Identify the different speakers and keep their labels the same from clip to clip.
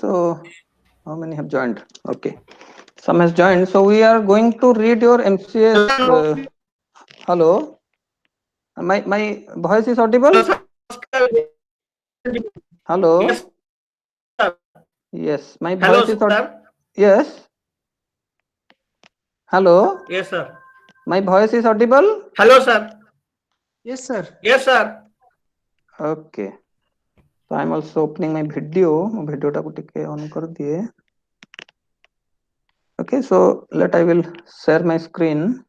Speaker 1: So how many have joined? Okay, some has joined. So we are going to read your MCS. Hello, my voice is audible. Hello. Yes, my voice is audible. Yes. Hello.
Speaker 2: Yes, sir.
Speaker 1: My voice is audible.
Speaker 2: Hello, sir.
Speaker 3: Yes, sir.
Speaker 2: Yes, sir.
Speaker 1: Okay. So I am also opening my video. Video ta ko tike on kar diye. Okay, so I will share my screen.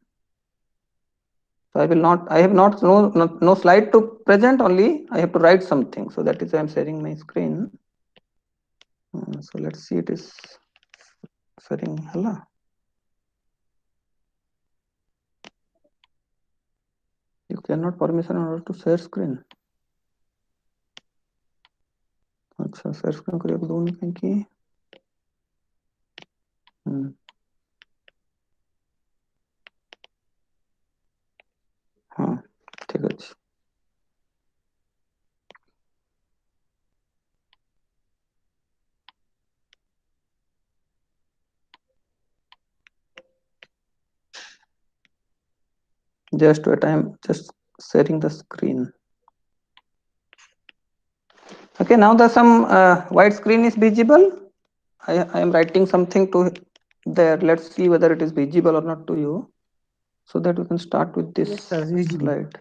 Speaker 1: So I have no slide to present, only I have to write something. So that is why I am sharing my screen. So let's see, it is sharing. Hello. You cannot permission in order to share screen. अच्छा share screen କରିବାକୁ ଦଉନି କାହିଁକି? हाँ ठीक ଅଛି. Just wait, I am just sharing the screen. Okay, now the some white screen is visible. I am writing something to there. Let's see whether it is visible or not to you, so that we can start with this slide.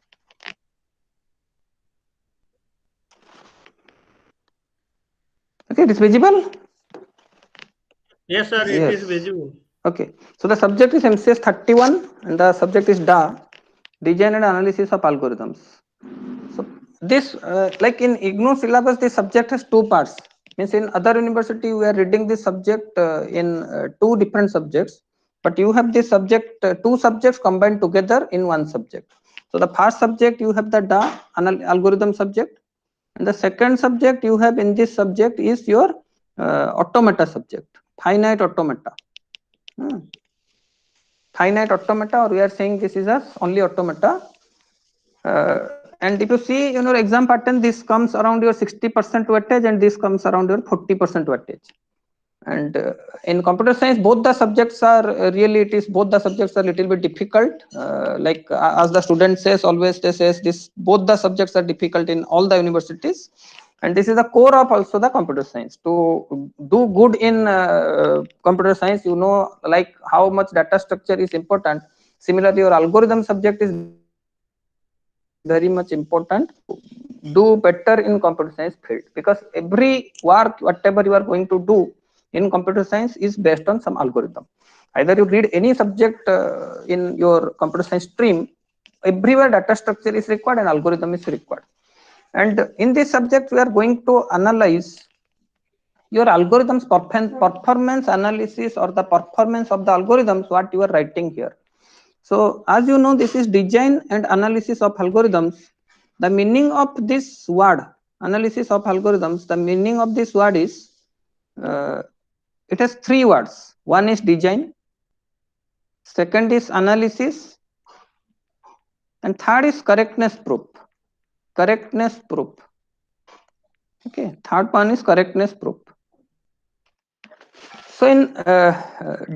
Speaker 1: Okay, it is visible.
Speaker 2: Yes, sir. It is visible.
Speaker 1: Okay, so the subject is MCS 31 and the subject is DA, Design and Analysis of Algorithms. So this like in IGNOU syllabus, this subject has two parts. Means in other university we are reading this subject in two different subjects, but you have this subject, two subjects combined together in one subject. So the first subject you have the DA algorithm subject, and the second subject you have in this subject is your automata subject, finite automata. Finite automata, or we are saying this is as only automata. And if you see in your exam pattern, this comes around your 60% weightage and this comes around your 40% weightage. And in computer science, both the subjects are really, it is both the subjects are little bit difficult. Like as the student says, always they says this, both the subjects are difficult in all the universities. And this is the core of also the computer science. To do good in computer science, you know, like how much data structure is important. Similarly, your algorithm subject is very much important to do better in computer science field, because every work whatever you are going to do in computer science is based on some algorithm. Either you read any subject in your computer science stream, everywhere data structure is required and algorithm is required. And in this subject we are going to analyze your algorithms performance analysis, or the performance of the algorithms what you are writing here. So as you know, this is design and analysis of algorithms. The meaning of this word, analysis of algorithms, the meaning of this word is it has three words. One is design, second is analysis, and third is correctness proof. Correctness proof. Okay, third one is correctness proof. So in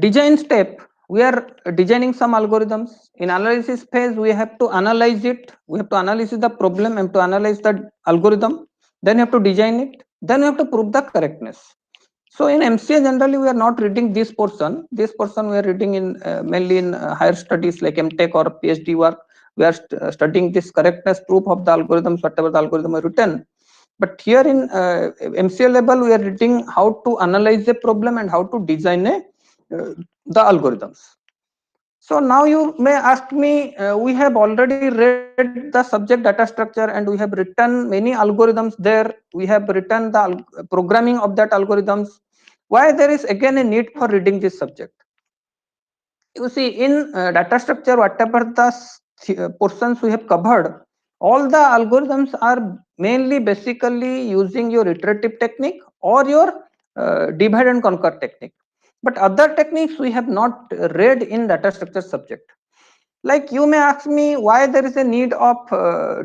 Speaker 1: design step, we are designing some algorithms. In analysis phase, we have to analyze it. We have to analyze the problem and to analyze the algorithm. Then you have to design it. Then you have to prove the correctness. So in MCA generally, we are not reading this portion. This portion we are reading in mainly in higher studies like MTech or PhD work. We are studying this correctness proof of the algorithms, whatever the algorithm are written. But here in MCA level, we are reading how to analyze a problem and how to design the algorithms. So now you may ask me, we have already read the subject data structure and we have written many algorithms there. We have written the programming of that algorithms. Why there is again a need for reading this subject? You see, in data structure, whatever the portions we have covered, all the algorithms are mainly basically using your iterative technique or your divide and conquer technique. But other techniques we have not read in data structure subject. Like you may ask me why there is a need of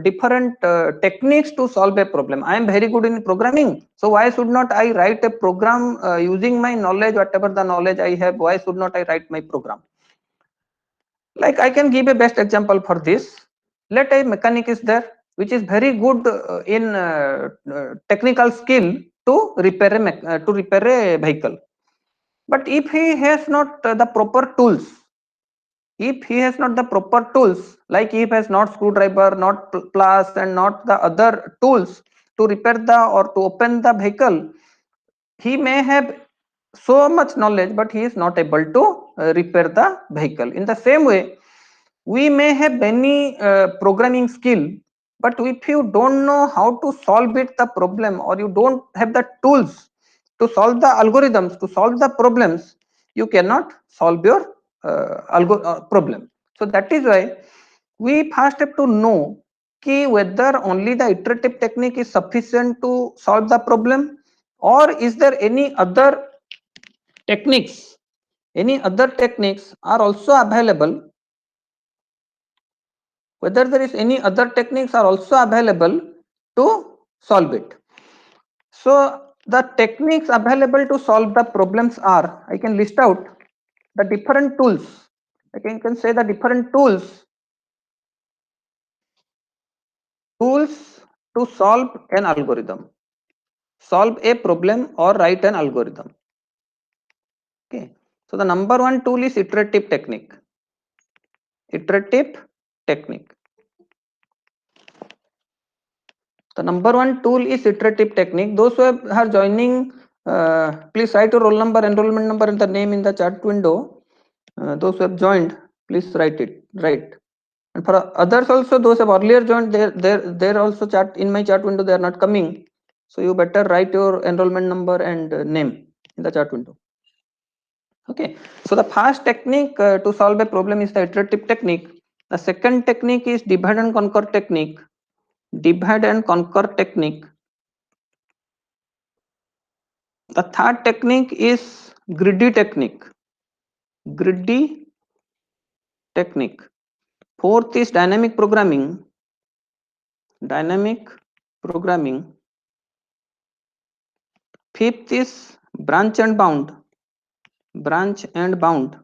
Speaker 1: different techniques to solve a problem. I am very good in programming, so why should not I write a program using my knowledge, whatever the knowledge I have? Why should not I write my program? Like I can give a best example for this. Let a mechanic is there which is very good in technical skill to repair a vehicle, but if he has not the proper tools, if he has not the proper tools, like if he has not screwdriver, not plus and not the other tools to repair the or to open the vehicle, he may have so much knowledge but he is not able to repair the vehicle. In the same way, we may have many programming skill, but if you don't know how to solve it the problem, or you don't have the tools to solve the algorithms, to solve the problems, you cannot solve your problem. So that is why we first have to know whether only the iterative technique is sufficient to solve the problem, or is there techniques any other techniques are also available, whether there is any other techniques are also available to solve it. So the techniques available to solve the problems are, I can list out the different tools. I can say the different tools to solve an algorithm, solve a problem or write an algorithm. Okay. So the number one tool is iterative technique. Iterative technique. The number one tool is iterative technique. Those who are joining, please write your roll number, enrollment number, and the name in the chat window. Those who have joined, please write it. Right. And for others also, those who have earlier joined, they're also chat in my chat window. They are not coming, so you better write your enrollment number and name in the chat window. Okay. So the first technique to solve a problem is the iterative technique. The second technique is divide and conquer technique. Divide and conquer technique. The third technique is greedy technique. Greedy technique. Fourth is dynamic programming. Dynamic programming. Fifth is branch and bound. Branch and bound.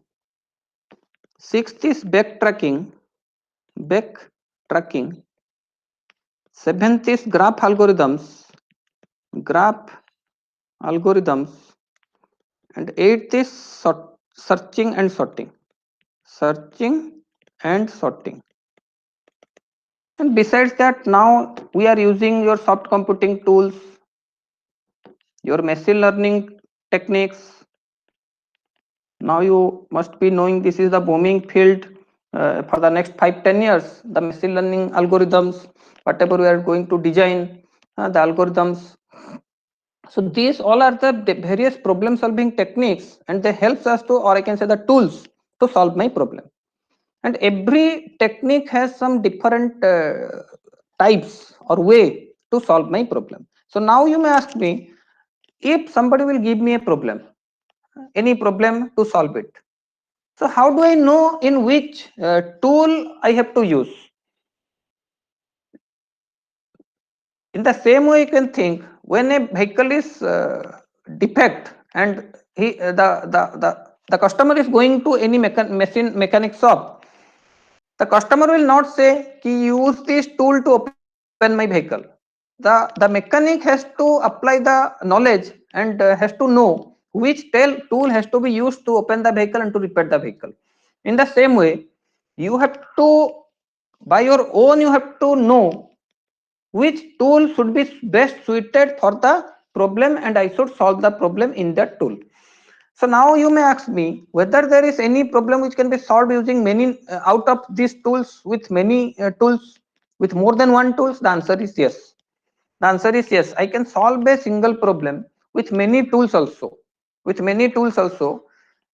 Speaker 1: Sixth is backtracking. Backtracking. Seventh is graph algorithms. Graph algorithms. And eighth is searching and sorting. Searching and sorting. And besides that, now we are using your soft computing tools, your machine learning techniques. Now you must be knowing this is the booming field for the next 5-10 years. The machine learning algorithms, whatever we are going to design, the algorithms. So these all are the various problem solving techniques, and they helps us to, or I can say the tools to solve my problem. And every technique has some different types or way to solve my problem. So now you may ask me, if somebody will give me a problem, any problem to solve it, so how do I know in which tool I have to use? In the same way, you can think, when a vehicle is defect and the customer is going to any mechanic shop, the customer will not say, use this tool to open my vehicle. The mechanic has to apply the knowledge and has to know which tool has to be used to open the vehicle and to repair the vehicle. In the same way, you have to, by your own, you have to know which tool should be best suited for the problem, and I should solve the problem in that tool. So now you may ask me whether there is any problem which can be solved using many out of these tools, with many tools, with more than one tools. The answer is yes. The answer is yes. I can solve a single problem with many tools also. With many tools also,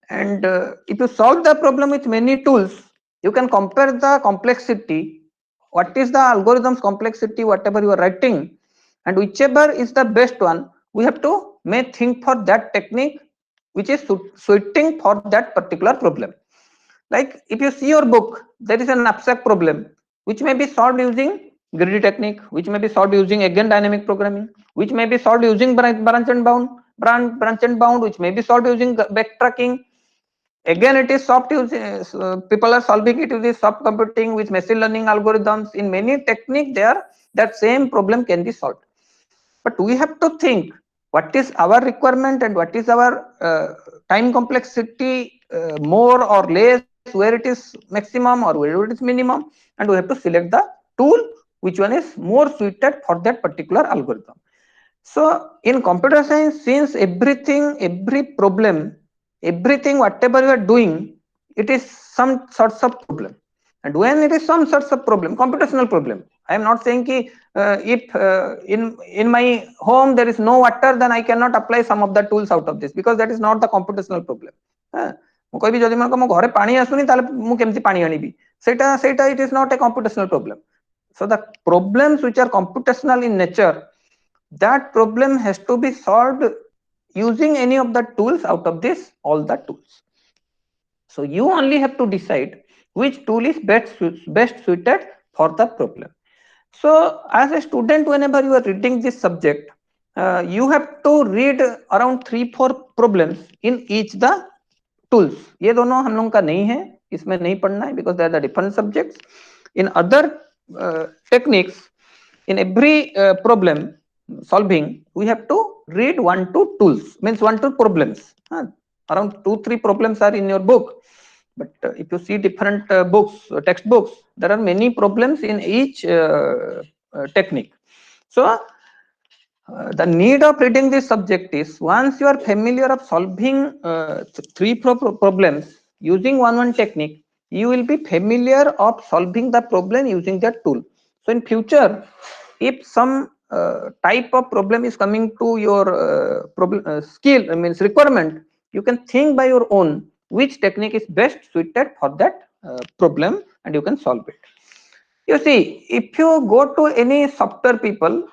Speaker 1: and if you solve the problem with many tools, you can compare the complexity. What is the algorithm's complexity, whatever you are writing, and whichever is the best one, we have to may think for that technique which is suiting for that particular problem. Like if you see your book, there is an abstract problem which may be solved using greedy technique, which may be solved using again dynamic programming, which may be solved using branch and bound, branch and bound, which may be solved using backtracking. Again, it is soft use. People are solving it using soft computing with machine learning algorithms. In many techniques, there that same problem can be solved. But we have to think what is our requirement and what is our time complexity, more or less, where it is maximum or where it is minimum, and we have to select the tool which one is more suited for that particular algorithm. So in computer science, since every problem, everything whatever you are doing, it is some sorts of problem. And when it is some sorts of problem, computational problem, I am not saying ki, if in my home there is no water, then I cannot apply some of the tools out of this, because that is not the computational problem. ମୁଁ କହିବି ଯଦି ମୋ ଘରେ ପାଣି ଆସୁନି ତାହେଲେ ମୁଁ କେମିତି ପାଣି ଆଣିବି, ସେଇଟା it is not a computational problem. So the problems which are computational in nature, that problem has to be solved using any of the tools out of this, all the tools. So you only have to decide which tool is best suited for the problem. So as a student, whenever you are reading this subject, you have to read around 3-4 problems in each the tools. ये दोनों हम लोगों का नहीं है, इसमें नहीं पढ़ना है, because they are the different subjects. In other techniques, in every problem solving, we have to read 1-2 tools, means 1-2 problems. Around 2-3 problems are in your book, but if you see different books, textbooks, there are many problems in each technique. So the need of reading this subject is, once you are familiar of solving 3-4 problems using one technique, you will be familiar of solving the problem using that tool. So in future, if some type of problem is coming to your skill, means requirement, you can think by your own which technique is best suited for that problem, and you can solve it. You see, if you go to any software people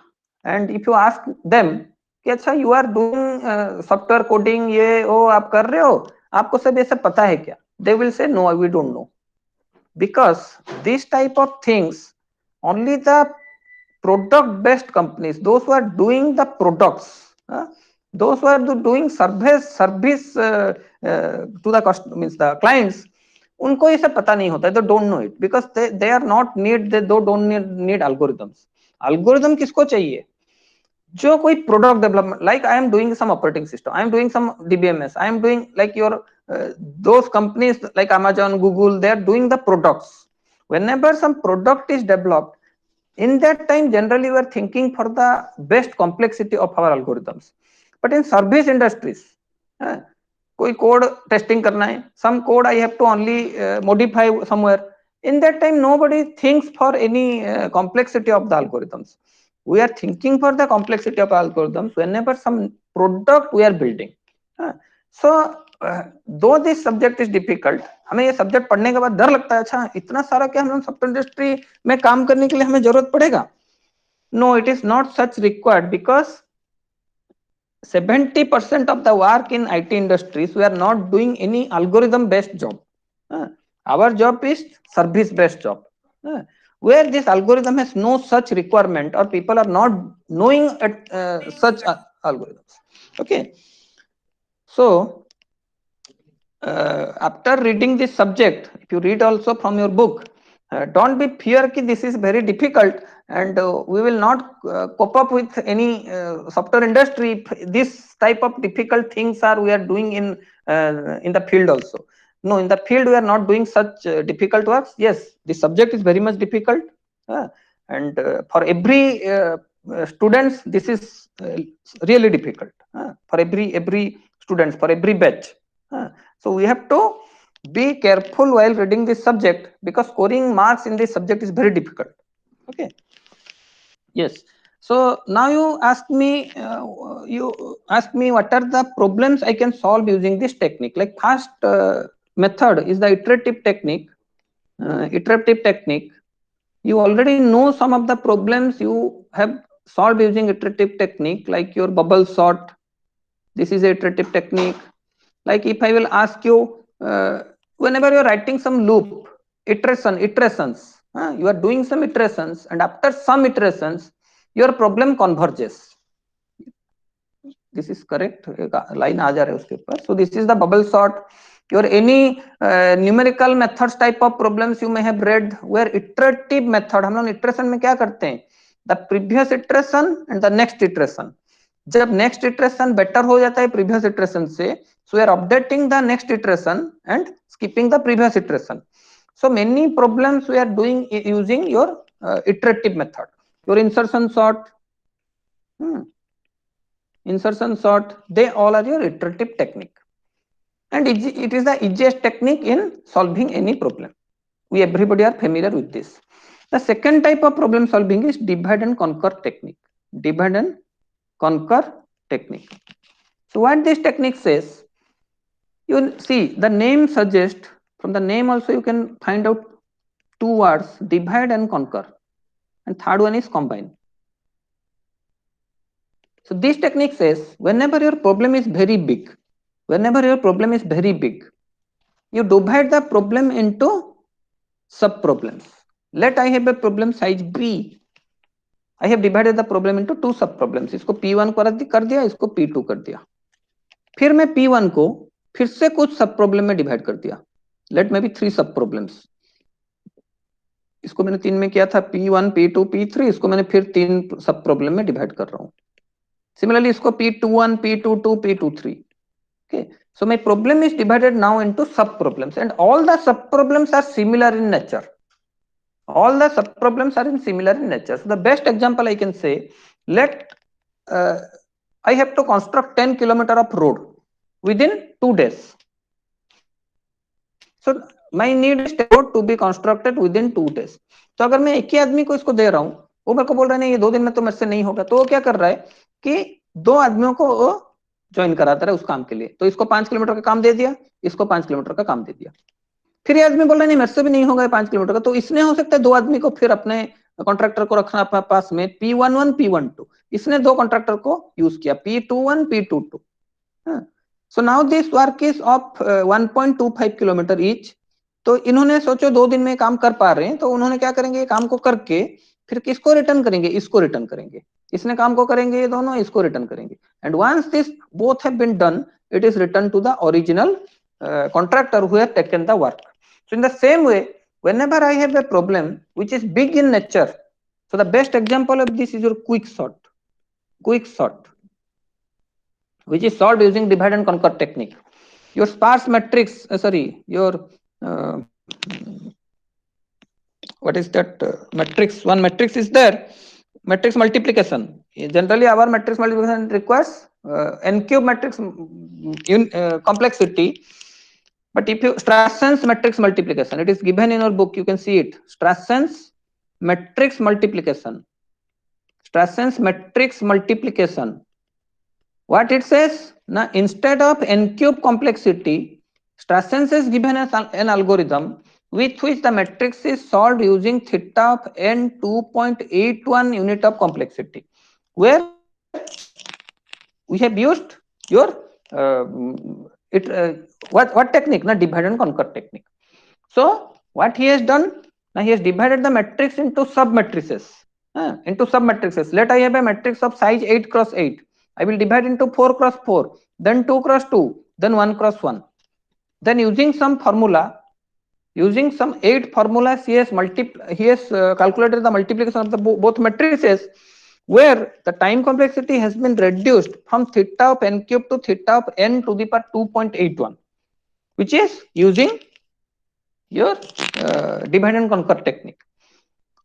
Speaker 1: and if you ask them कि अच्छा you are doing software coding, ये ओ आप कर रहे हो, आपको सब ये सब पता है क्या? They will say no, we don't know, because this type of things only the product based companies, those who are doing the products, those who are doing service to the customer, means the clients, उनको ये सब पता नहीं होता है, they don't know it, because they are not need, they don't need algorithms. algorithm किसको चाहिए? जो कोई product development, like I am doing some operating system, I am doing some DBMS, I am doing like your those companies like Amazon, Google, they are doing the products. Whenever some product is developed, in that time generally we are thinking for the best complexity of our algorithms. But in service industries, कोई code testing करना है, some code I have to only modify somewhere, in that time nobody thinks for any complexity of the algorithms. We are thinking for the complexity of algorithms whenever some product we are building. So though this subject is difficult, हमें ये subject पढ़ने के बाद डर लगता है, अच्छा इतना सारा क्या हम सॉफ्टवेयर इंडस्ट्री में काम करने के लिए हमें जरूरत पड़ेगा? No, it is not such required, because 70% of the work in IT industries, we are not doing any algorithm based job. Our job is service based job, where this algorithm has no such requirement, or people are not knowing such algorithms. Okay, so after reading this subject, if you read also from your book, don't be fear ki this is very difficult and we will not cope up with any software industry. This type of difficult things are we are doing in the field also. No, in the field we are not doing such difficult works. Yes, the subject is very much difficult, and for every students this is really difficult, for every students, for every batch. So we have to be careful while reading this subject, because scoring marks in this subject is very difficult. Okay. Yes. So now you ask me what are the problems I can solve using this technique. Like first method is the iterative technique. You already know some of the problems you have solved using iterative technique, like your bubble sort. This is a iterative technique. Like if I will ask you whenever you are writing some loop, iterations, you are doing some iterations, and after some iterations your problem converges. This is correct, line aa ja raha hai uske upar. So this is the bubble sort. Your any numerical methods type of problems you may have read where iterative method, हम लोग iteration में क्या करते हैं, the previous iteration and the next iteration. जब next iteration better हो जाता है previous iteration से, so we are updating the next iteration and skipping the previous iteration. So many problems we are doing using your iterative method. Your insertion sort, insertion sort, they all are your iterative technique, and it is the easiest technique in solving any problem. We everybody are familiar with this. The second type of problem solving is divide and conquer technique. Divide and conquer technique. So what this technique says, you see the name suggests, from the name also you can find out two words, divide and conquer, and third one is combine. So this technique says whenever your problem is very big, you divide the problem into sub problems. Let I have a problem size B. I have divided the problem into two sub problems. इसको P1 कर दिया, इसको P2 कर दिया. फिर मैं P1 को फिर से कुछ सब प्रॉब्लम में डिवाइड कर दिया. Let maybe 3 सब प्रॉब्लम्स. इसको मैंने 3 में किया था, P1, P2, P3. इसको मैंने फिर 3 सब प्रॉब्लम में डिवाइड कर रहा हूं. Similarly, इसको P21, P22, P23. Okay. So my problem is divided now into sub problems, and all the sub problems are similar in nature. All the sub problems are similar in nature. So the best example I can say, let I have to construct 10 kilometer of road within 2 days. So my need is road to be constructed within 2 days. तो अगर मैं एक ही आदमी को इसको दे रहा हूं, वो मेरे को बोल रहा है नहीं ये 2 दिन में तो मेरे से नहीं होगा, तो वो क्या कर रहा है कि 2 आदमियों को वो ज्वाइन कराता है उस काम के लिए. तो इसको 5 किलोमीटर का काम दे दिया, इसको 5 किलोमीटर का काम दे दिया. फिर ये आदमी बोल रहा है नहीं मेरे से भी नहीं होगा 5 किलोमीटर का, तो इसने हो सकता है 2 आदमी को फिर अपने कॉन्ट्रैक्टर को रखना अपने पास में, P11, P12. इसने 2 कॉन्ट्रैक्टर को यूज किया, P21, P22. So now this work is of 1.25 kilometre each. तो इन्होंने सोचो 2 दिन में काम कर पा रहे हैं, तो उन्होंने क्या करेंगे, काम को करके फिर किसको रिटर्न करेंगे, इसको रिटर्न करेंगे. इसने काम को करेंगे ये दोनों, इसको रिटर्न करेंगे. And once this both have been done, it is returned to the original contractor who has taken the work. So in the same way, whenever I have a problem which is big in nature, so the best example of this is your quick sort, which is solved using divide and conquer technique. Your sparse matrix, your what is that matrix? One matrix is there, matrix multiplication. Generally, our matrix multiplication requires n cube matrix complexity. But if you Strasson's matrix multiplication, it is given in your book, you can see it. Strasson's matrix multiplication. What it says? Now, instead of n cube complexity, Strasson's is given as an algorithm with which the matrix is solved using theta of n 2.81 unit of complexity, where we have used your what technique? Na, divide and conquer technique. So what he has done, now he has divided the matrix into sub matrices. Let I have a matrix of size 8 cross 8. I will divide into 4 cross 4, then 2 cross 2, then 1 cross 1. Then using some formula, using some 8 formulas, he has calculated the multiplication of the both matrices, where the time complexity has been reduced from theta of n cube to theta of n to the power 2.81, which is using your divide and conquer technique.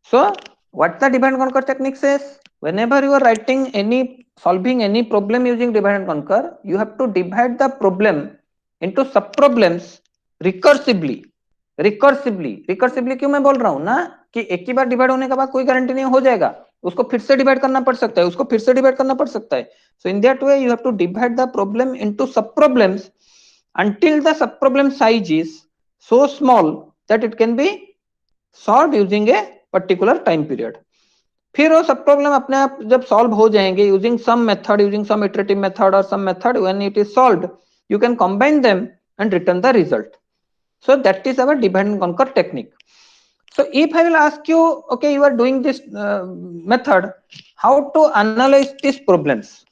Speaker 1: So what the divide and conquer technique says, whenever you are solving any problem using divide and conquer, you have to divide the problem into sub problems recursively. क्यों मैं बोल रहा हूं ना कि एक ही बार divide होने के बाद कोई गारंटी नहीं हो जाएगा, उसको फिर से डिवाइड करना पड़ सकता है, so in that way you have to divide the problem into sub problems until the sub problem size is so small that it can be solved using a particular time period. फिर वो सब problem अपने आप जब solve हो जाएंगे using some iterative method or some method, when it is solved you can combine them and return the result. So that is our divide and conquer technique. So if I will ask you, okay, you are doing this method, how to analyze these problems?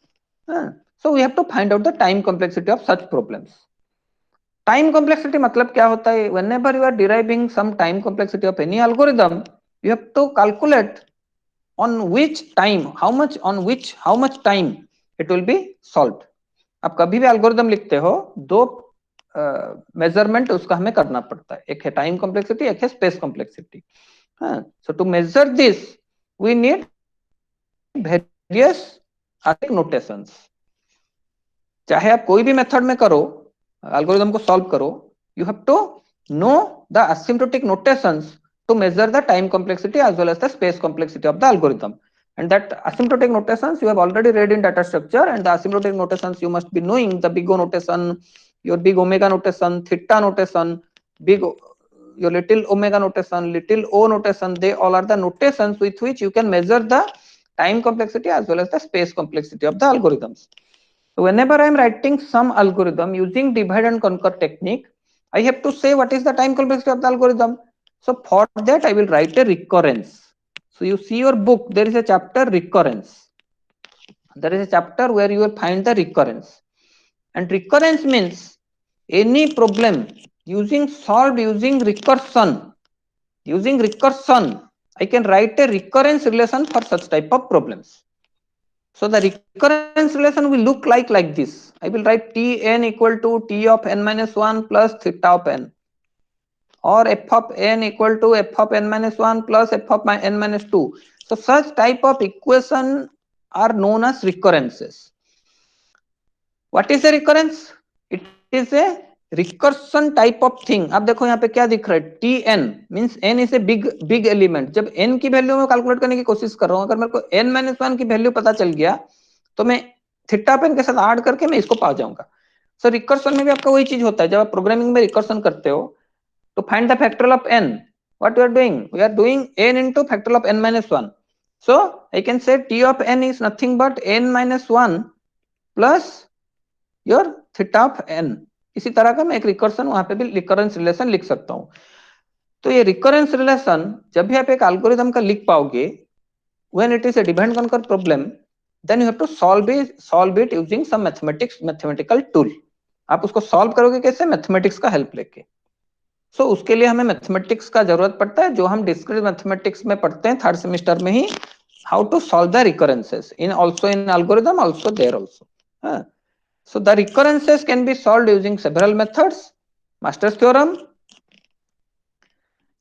Speaker 1: So we have to find out the time complexity of such problems. Time complexity मतलब क्या होता है? Whenever you are deriving some time complexity of any algorithm, you have to calculate on which time, how much time it will be solved. आप कभी भी algorithm लिखते हो, दो मेजरमेंट उसका हमें करना पड़ता है, एक है टाइम कॉम्प्लेक्सिटी, एक है space complexity. So to measure this, we need various notations. चाहे आप कोई भी मेथड में करो, एल्गोरिदम को सॉल्व करो, you have to know the asymptotic notations to measure the time complexity as well as the space complexity of the algorithm. And that asymptotic notations you have already read in data structure, and the asymptotic notations you must be knowing: the big O notation, your big omega notation, theta notation, big your little omega notation, little o notation. They all are the notations with which you can measure the time complexity as well as the space complexity of the algorithms. So whenever I am writing some algorithm using divide and conquer technique, I have to say what is the time complexity of the algorithm. So for that I will write a recurrence. So you see your book, there is a chapter recurrence. There is a chapter where you will find the recurrence. And recurrence means any problem solved using recursion. Using recursion, I can write a recurrence relation for such type of problems. So the recurrence relation will look like this. I will write Tn equal to T of n minus 1 plus theta of n, or f of n equal to f of n minus 1 plus f of n minus 2. So such type of equation are known as recurrences. What is a recurrence? It is a recursion type of thing. अब देखो यहाँ पे क्या दिख रहा है, Tn means n is a big element. जब n की वैल्यू में कैलकुलेट करने की कोशिश कर रहा हूँ, अगर मेरे को n minus 1 की वैल्यू पता चल गया, तो मैं थीटा पेन के साथ ऐड करके मैं इसको पा जाऊंगा. सो रिकर्शन में भी आपका वही चीज होता है. जब आप प्रोग्रामिंग में रिकर्शन करते हो, तो find the factorial of n. What we are doing n into factorial of n minus 1. So I can say t of n is nothing but n minus 1 plus your theta of n. इसी तरह का मैं एक recursion वहां पे भी recurrence relation लिख सकता हूं. तो ये रिकरेंस रिलेशन जब भी आप एक एल्गोरिथम का लिख पाओगे, when it is a divide and conquer problem, then you have to solve it using some mathematical tool. आप उसको सॉल्व करोगे कैसे? मैथमेटिक्स का हेल्प लेके. सो उसके लिए हमें मैथमेटिक्स का जरूरत पड़ता है, जो हम डिस्क्रीट मैथमेटिक्स में पढ़ते हैं थर्ड सेमेस्टर में ही, how to solve the recurrences in also in algorithm also there also. So the recurrences can be solved using several methods. Master's theorem.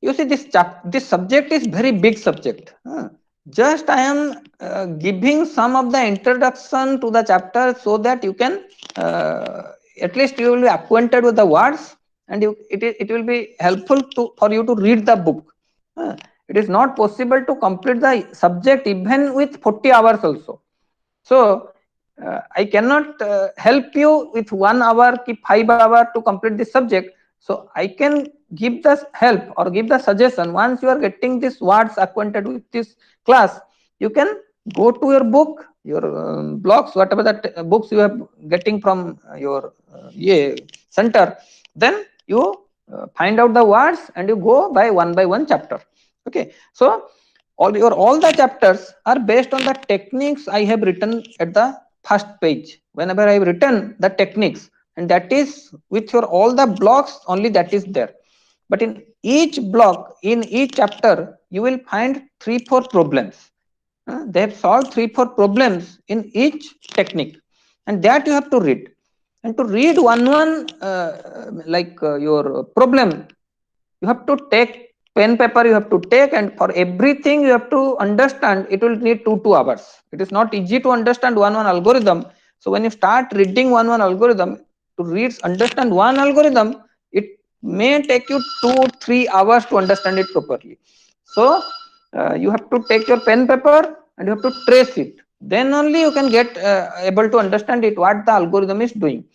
Speaker 1: You see, this subject is very big subject. Just I am giving some of the introduction to the chapter so that you can at least you will be acquainted with the words, and it will be helpful for you to read the book. It is not possible to complete the subject even with 40 hours also. So I cannot help you with 1 hour ki 5 hour to complete this subject. So I can give the help or give the suggestion. Once you are getting these words acquainted with this class, you can go to your book, your blogs, whatever that books you have getting from your center. Then you find out the words and you go by one chapter. Okay, so all the chapters are based on the techniques I have written at the first page. Whenever I have written the techniques, and that is with your all the blocks only, that is there. But in each block, in each chapter, you will find 3-4 problems. They have solved 3-4 problems in each technique, and that you have to read. And to read one your problem, you have to take pen paper, you have to take, and for everything you have to understand. It will need 2 hours. It is not easy to understand one algorithm. So when you start reading one algorithm, to understand one algorithm, it may take you 2-3 hours to understand it properly. So you have to take your pen paper and you have to trace it. Then only you can get able to understand it, what the algorithm is doing.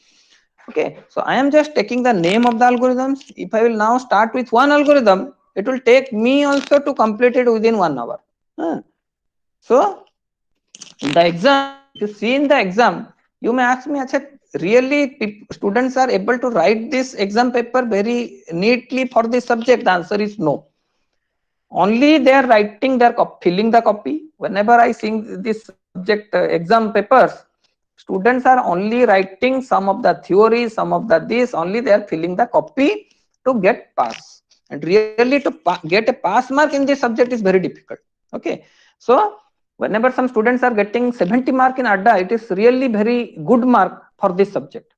Speaker 1: Okay, so I am just taking the name of the algorithms. If I will now start with one algorithm, it will take me also to complete it within 1 hour. So in the exam, if you see in the exam, you may ask me, really students are able to write this exam paper very neatly for this subject? The answer is no. Only they are writing, they are filling the copy. Whenever I see this subject exam papers, students are only writing some of the theory, some of the this, only they are filling the copy to get pass. And really to get a pass mark in this subject is very difficult. Okay, so whenever some students are getting 70 mark in ADDA, it is really very good mark for this subject.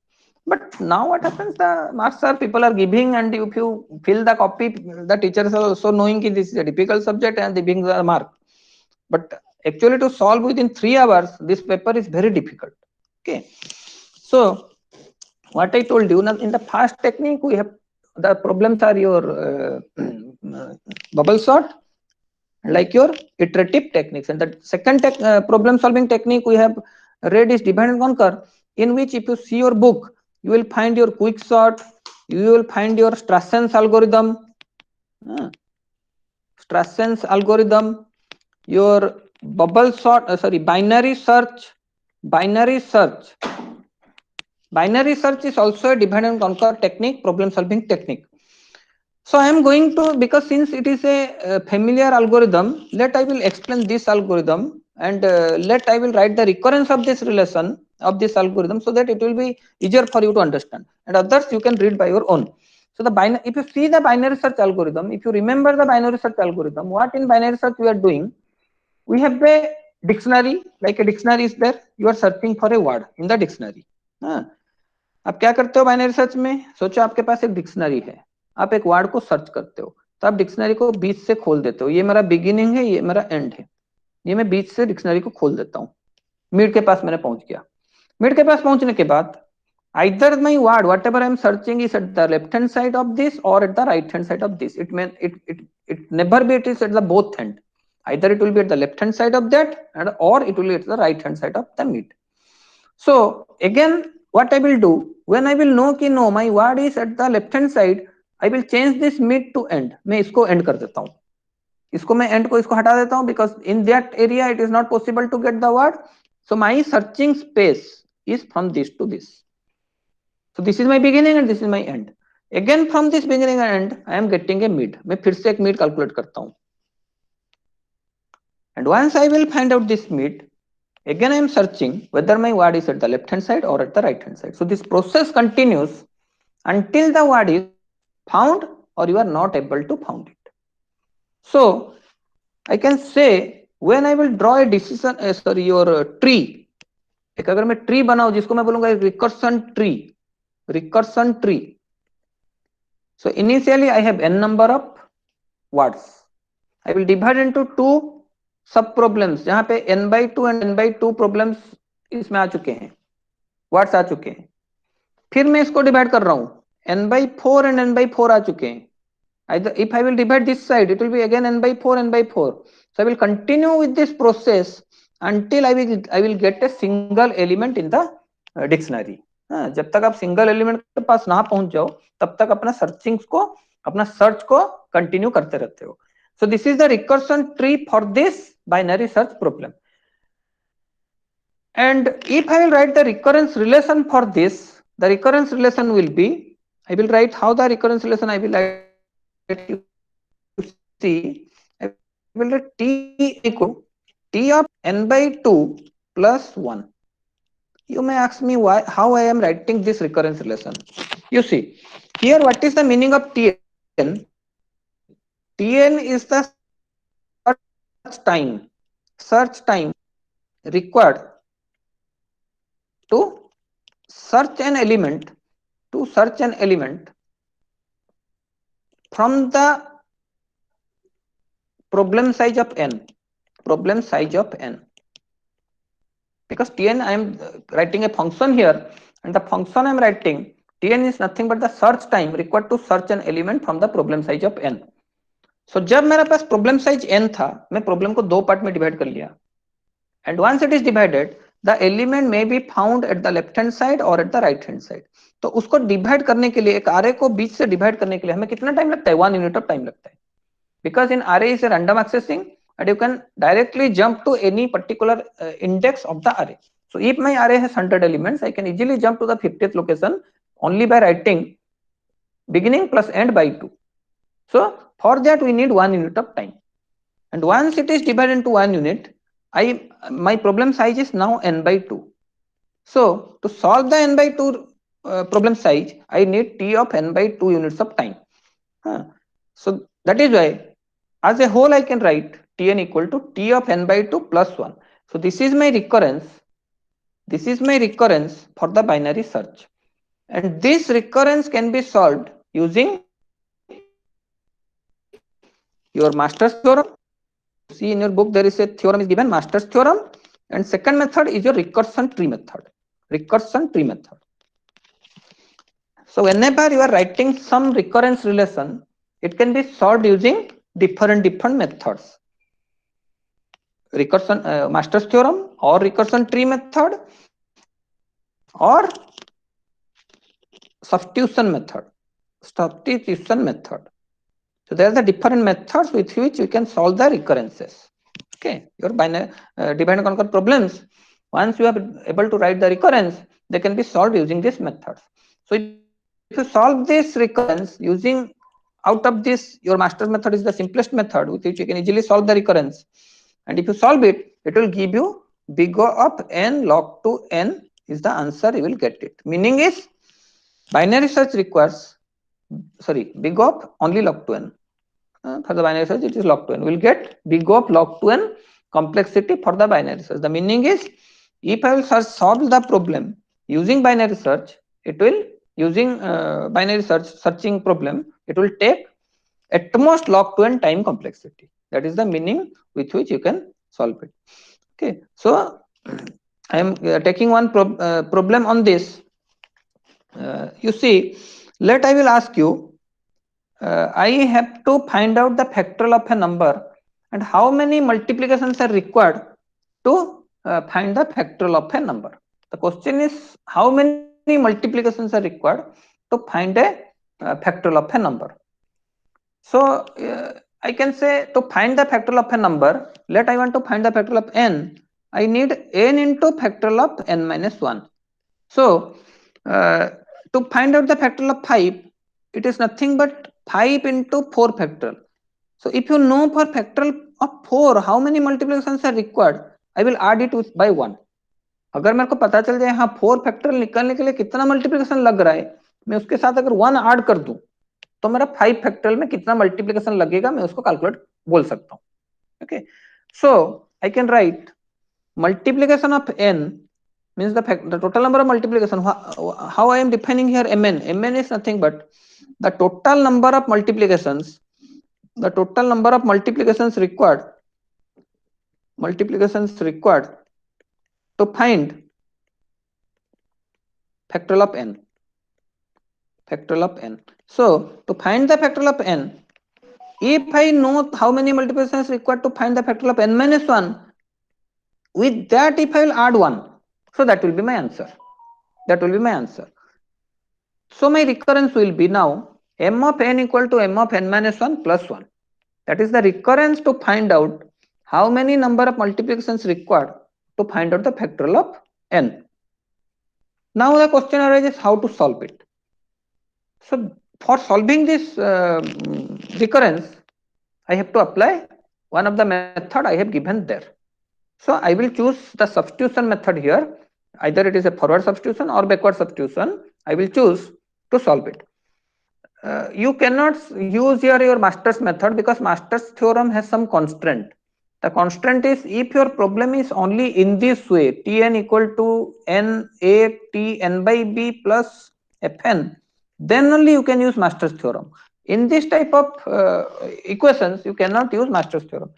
Speaker 1: But now what happens, the marks are people are giving, and if you fill the copy, the teachers are also knowing that this is a difficult subject and they bring the mark. But actually to solve within 3 hours, this paper is very difficult. Okay, so what I told you, in the fast technique, we have the problems are your bubble sort, like your iterative techniques. And the second problem solving technique we have read is divide and conquer, in which if you see your book, you will find your quick sort, you will find your Strassen's algorithm, Strassen's algorithm, your bubble sort, binary search. Binary search is also a divide and conquer technique, problem solving technique. So I am going to, because since it is a familiar algorithm, let I will explain this algorithm, and let I will write the recurrence of this relation of this algorithm, so that it will be easier for you to understand, and others you can read by your own. So the if you see the binary search algorithm, if you remember the binary search algorithm, what in binary search we are doing, we have a dictionary, like a dictionary is there, you are searching for a word in the dictionary. आप क्या करते हो binary search में, सोचो आपके पास एक dictionary है, आप एक वर्ड को सर्च करते हो, तो आप डिक्शनरी को बीच से खोल देते हो, ये मेरा बिगिनिंग है, ये मेरा एंड है, ये मैं बीच से डिक्शनरी को खोल देता हूँ, मिड के पास मैंने पहुंच गया। मिड के पास पहुंचने के बाद either my word whatever I am searching is at the left hand side of this or at the right hand side of this. It never be it is at the both end, either it will be at the left hand side of that, and or it will be at the right hand side of the mid. So again what I will do, when I will know कि no my word is at the left hand side, I will change this mid to end. मैं इसको end कर देता हूँ, इसको मैं end को इसको हटा देता हूँ, because in that area it is not possible to get the word. So my searching space is from this to this. So this is my beginning and this is my end. Again from this beginning and end I am getting a mid. मैं फिर से एक mid calculate करता हूँ. And once I will find out this mid, again I am searching whether my word is at the left hand side or at the right hand side. So this process continues until the word is found or you are not able to find it. So I can say when I will draw a decision, your tree, एक अगर मैं tree बनाऊं जिसको मैं बोलूंगा recursion tree. So initially I have n number of words. I will divide into two सब problems, जहां पे n/2 एंड n/2 प्रॉब्लम्स इसमें आ चुके हैं, वर्ड्स आ चुके हैं. फिर मैं इसको डिवाइड कर रहा हूं, n/4 एंड n/4 आ चुके हैं. Either if I will divide this side, it will be again n/4 n/4. So I will continue with this process until I will get a single element in the dictionary. जब तक आप single element के पास ना पहुंच जाओ तब तक अपना सर्चिंग को, अपना सर्च को कंटिन्यू करते रहते हो. So this is the recursion tree for this binary search problem. And if I will write the recurrence relation for this, the recurrence relation will be, I will write how the recurrence relation I will write. You see, I will write t equal t of n/2 plus 1. You may ask me why, how I am writing this recurrence relation. You see, here what is the meaning of Tn? Tn is the search time required to search an element, from the problem size of n, because Tn I am writing a function here, and the function I am writing Tn is nothing but the search time required to search an element from the problem size of n. So जब मेरे पास problem size n था, मैं problem को दो part में divide कर लिया, and once it is divided, the element may be found at the left hand side or at the right hand side. तो उसको डिवाइड करने के लिए, एक array को बीच से डिवाइड करने के लिए हमें कितना टाइम लगता है? 1 unit of time लगता है, because in array is a random accessing and you can directly jump to any particular index of the array. So if my array has 100 elements, I can easily jump to the 50th location only by writing beginning plus end by 2. So for that we need 1 unit of time, and once it is divided into 1 unit, my problem size is now n by 2. So to solve the n by 2 problem size, I need t of n by 2 units of time. So that is why as a whole I can write Tn equal to t of n by 2 plus 1. So this is my recurrence. This is my recurrence for the binary search, and this recurrence can be solved using your Master's theorem. See in your book there is a theorem is given, Master's theorem, and second method is your recursion tree method. Recursion tree method. So whenever you are writing some recurrence relation, it can be solved using different methods. Recursion Master's theorem or recursion tree method or substitution method. Substitution method. So there are the different methods with which you can solve the recurrences. Okay, your binary divide and conquer problems. Once you are able to write the recurrence, they can be solved using these methods. So if you solve this recurrence using out of this, your master's method is the simplest method with which you can easily solve the recurrence. And if you solve it, it will give you big O of n log to n is the answer. You will get it. Meaning is binary search requires big O of only log to n. For the binary search, it is log to n. We'll get big O of log to n complexity for the binary search. The meaning is, if I will solve the problem using binary search, it will using binary searching problem, it will take at most log to n time complexity. That is the meaning with which you can solve it. Okay, so I am taking one problem on this. You see, I will ask you. I have to find out the factorial of a number, and how many multiplications are required to find the factorial of a number. The question is, how many multiplications are required to find a factorial of a number. So I can say, to find the factorial of a number, I want to find the factorial of n. I need n into factorial of n minus 1. So to find out the factorial of 5, it is nothing but 5 into 4 factorial. So if you know for factorial of 4 how many multiplications are required, I will add it by 1. अगर मेरे को पता चल जाए हाँ 4 factorial निकालने के लिए कितना मल्टीप्लिकेशन लग रहा है, मैं उसके साथ अगर 1 ऐड कर दूं तो मेरा 5 फैक्टोरियल में कितना मल्टीप्लिकेशन लगेगा मैं उसको कैलकुलेट बोल सकता हूं. Okay, so I can write multiplication of n means the total number of multiplication. How I am defining here mn? Mn is nothing but the total number of multiplications. The total number of multiplications required to find factorial of n. Factorial of n. So to find the factorial of n, if I know how many multiplications required to find the factorial of n minus 1, with that if I will add 1, so that will be my answer. That will be my answer. So my recurrence will be now m of n equal to m of n minus 1 plus 1. That is the recurrence to find out how many number of multiplications required to find out the factorial of n. Now the question arises how to solve it. So for solving this recurrence, I have to apply one of the method I have given there. So I will choose the substitution method here. Either it is a forward substitution or backward substitution. I will choose to solve it. You cannot use here your Master's method because Master's theorem has some constraint. The constraint is, if your problem is only in this way, Tn equal to n a t n by b plus fn, then only you can use Master's theorem. In this type of equations, you cannot use Master's theorem.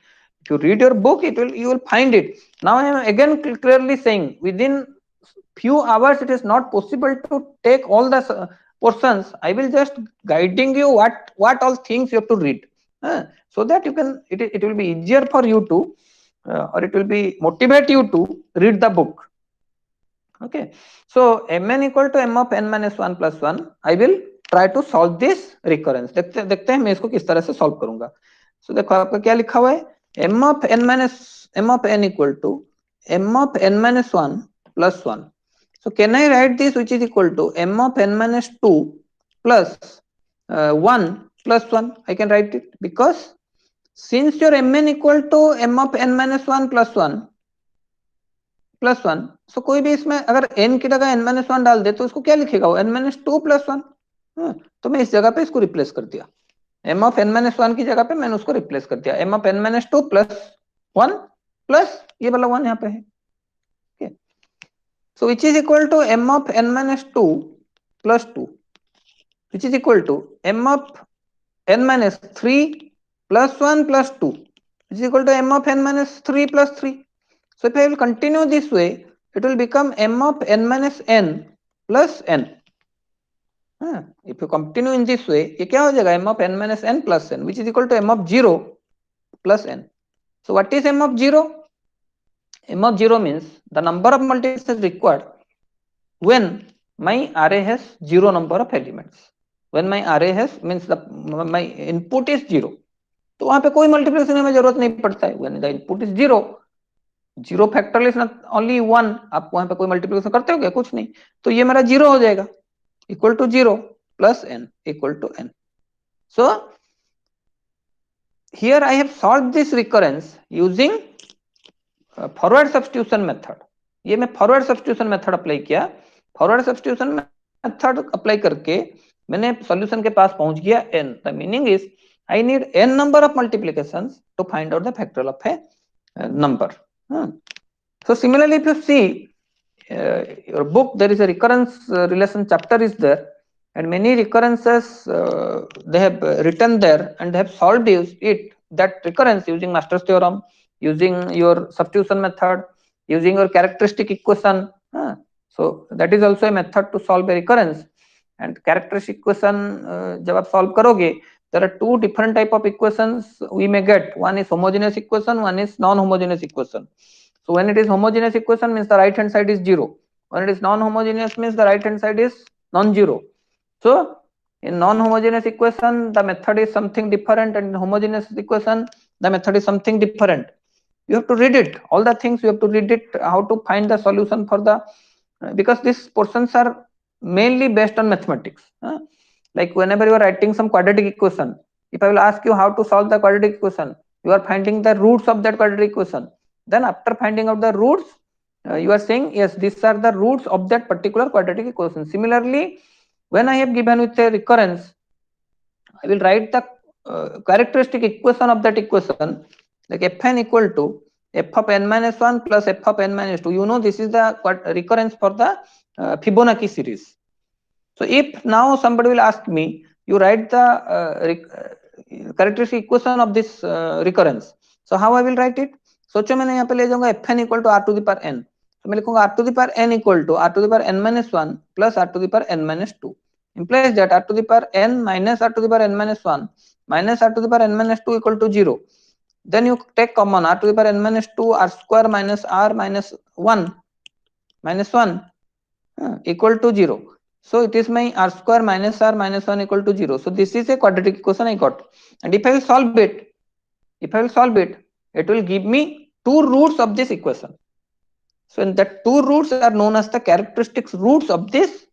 Speaker 1: If you read your book, you will find it. Now I am again clearly saying, within few hours it is not possible to take all the portions. I will just guiding you what all things you have to read, so that you can it will be easier for you to or it will be motivate you to read the book. Okay, so mn equal to m of n minus 1 plus 1. I will try to solve this recurrence. देखते हैं मैं इसको किस तरह से solve करूंगा. So देखो आपका क्या लिखा हुआ है, m of n equal to m of n minus 1 plus 1. So can I write this which is equal to m of n minus 2 plus 1 plus 1? I can write it because since your mn equal to m of n minus 1 plus 1 plus one, सो कोई भी इसमें अगर n की जगह n minus one डाल दे तो इसको क्या लिखेगा वो n minus two plus one. तो मैं इस जगह पे इसको रिप्लेस कर दिया, m of n minus one की जगह पे मैंने उसको रिप्लेस कर दिया m of n minus two plus one plus ये वाला वन यहाँ पे है। So which is equal to m of n minus two plus two which is equal to m of n minus 3 plus 1 plus 2 is equal to m of n minus 3 plus 3. So if I will continue this way, it will become m of n minus n plus n. If you continue in this way, ये क्या हो जाएगा m of n minus n plus n, which is equal to m of 0 plus n. So what is m of 0? M of 0 means the number of multiplications required when my array has 0 number of elements. When my array has means my input is 0, तो वहां पे कोई multiplication में जरूरत नहीं पड़ता है। When the input is 0, 0 factorial is not only 1, आप वहां पे कोई मल्टीप्लिकेशन करते हो क्या? कुछ नहीं, तो ये मेरा 0 हो जाएगा equal to 0 plus n equal to n. So here I have solved this recurrence using forward substitution method. ये मैं फॉरवर्ड सब्स्टिट्यूशन मेथड अप्लाई किया, फॉरवर्ड सब्स्टिट्यूशन मेथड अप्लाई करके मैंने सॉल्यूशन के पास पहुंच गया n. The meaning is I need n number of multiplications to find out the factorial of a number. So similarly, if you see your book, there is a recurrence relation chapter is there, and many recurrences they have written there and they have solved it, that recurrence using Master's theorem, using your substitution method, using your characteristic equation. So that is also a method to solve a recurrence. And characteristic equation जब आप solve करोगे, there are two different type of equations we may get. One is homogeneous equation, one is non-homogeneous equation. So when it is homogeneous equation means the right hand side is 0. When it is non-homogeneous means the right hand side is non-zero. So in non-homogeneous equation the method is something different, and in homogeneous equation the method is something different. You have to read it, all the things you have to read it, how to find the solution for the because these portions are mainly based on mathematics. Like whenever you are writing some quadratic equation, if I will ask you how to solve the quadratic equation, you are finding the roots of that quadratic equation. Then after finding out the roots, you are saying yes, these are the roots of that particular quadratic equation. Similarly, when I have given with a recurrence, I will write the characteristic equation of that equation, like fn equal to f of n minus 1 plus f of n minus 2. You know this is the recurrence for the Fibonacci series. So if now somebody will ask me, you write the characteristic equation of this recurrence. So how I will write it? सोचो मैंने यहाँ पे ले जाऊंगा fn equal to r to the power n. तो मैं लिखूंगा r to the power n equal to r to the power n minus 1 plus r to the power n minus 2. Implies that r to the power n minus r to the power n minus 1 minus r to the power n minus 2 equal to 0. Then you take common r to the power n minus 2 r square minus r minus 1 equal to 0. So it is my r square minus r minus 1 equal to 0. So this is a quadratic equation I got. And if I will solve it, it will give me two roots of this equation. So in that two roots are known as the characteristics roots of this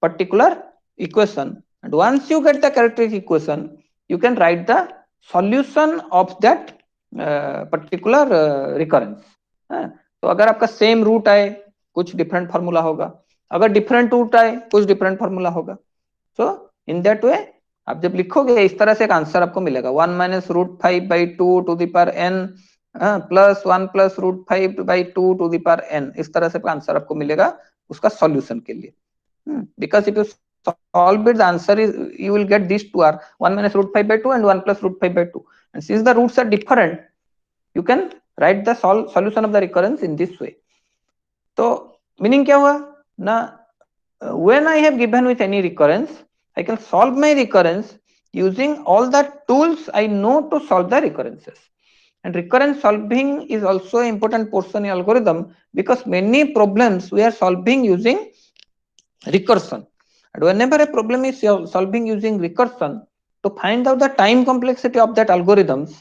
Speaker 1: particular equation. And once you get the characteristic equation, you can write the solution of that particular recurrence. तो अगर आपका same root आए कुछ different formula होगा, अगर different root आए कुछ different formula होगा. सो इन दैट वे आप जब लिखोगे इस तरह से एक आंसर आपको मिलेगा 1 minus root 5 by 2 to the power n plus 1 plus root 5 by 2 to the power n. इस तरह से आंसर आपको मिलेगा उसका सॉल्यूशन के लिए. Because if you solve it, the answer is you will get these two are 1 minus root 5 by 2 and 1 plus root 5 by 2. And since the roots are different, you can write the solution of the recurrence in this way. तो meaning क्या हुआ ना, when I have given with any recurrence, I can solve my recurrence using all the tools I know to solve the recurrences. And recurrence solving is also an important portion in algorithm because many problems we are solving using recursion. And whenever a problem is solving using recursion, to find out the time complexity of that algorithms,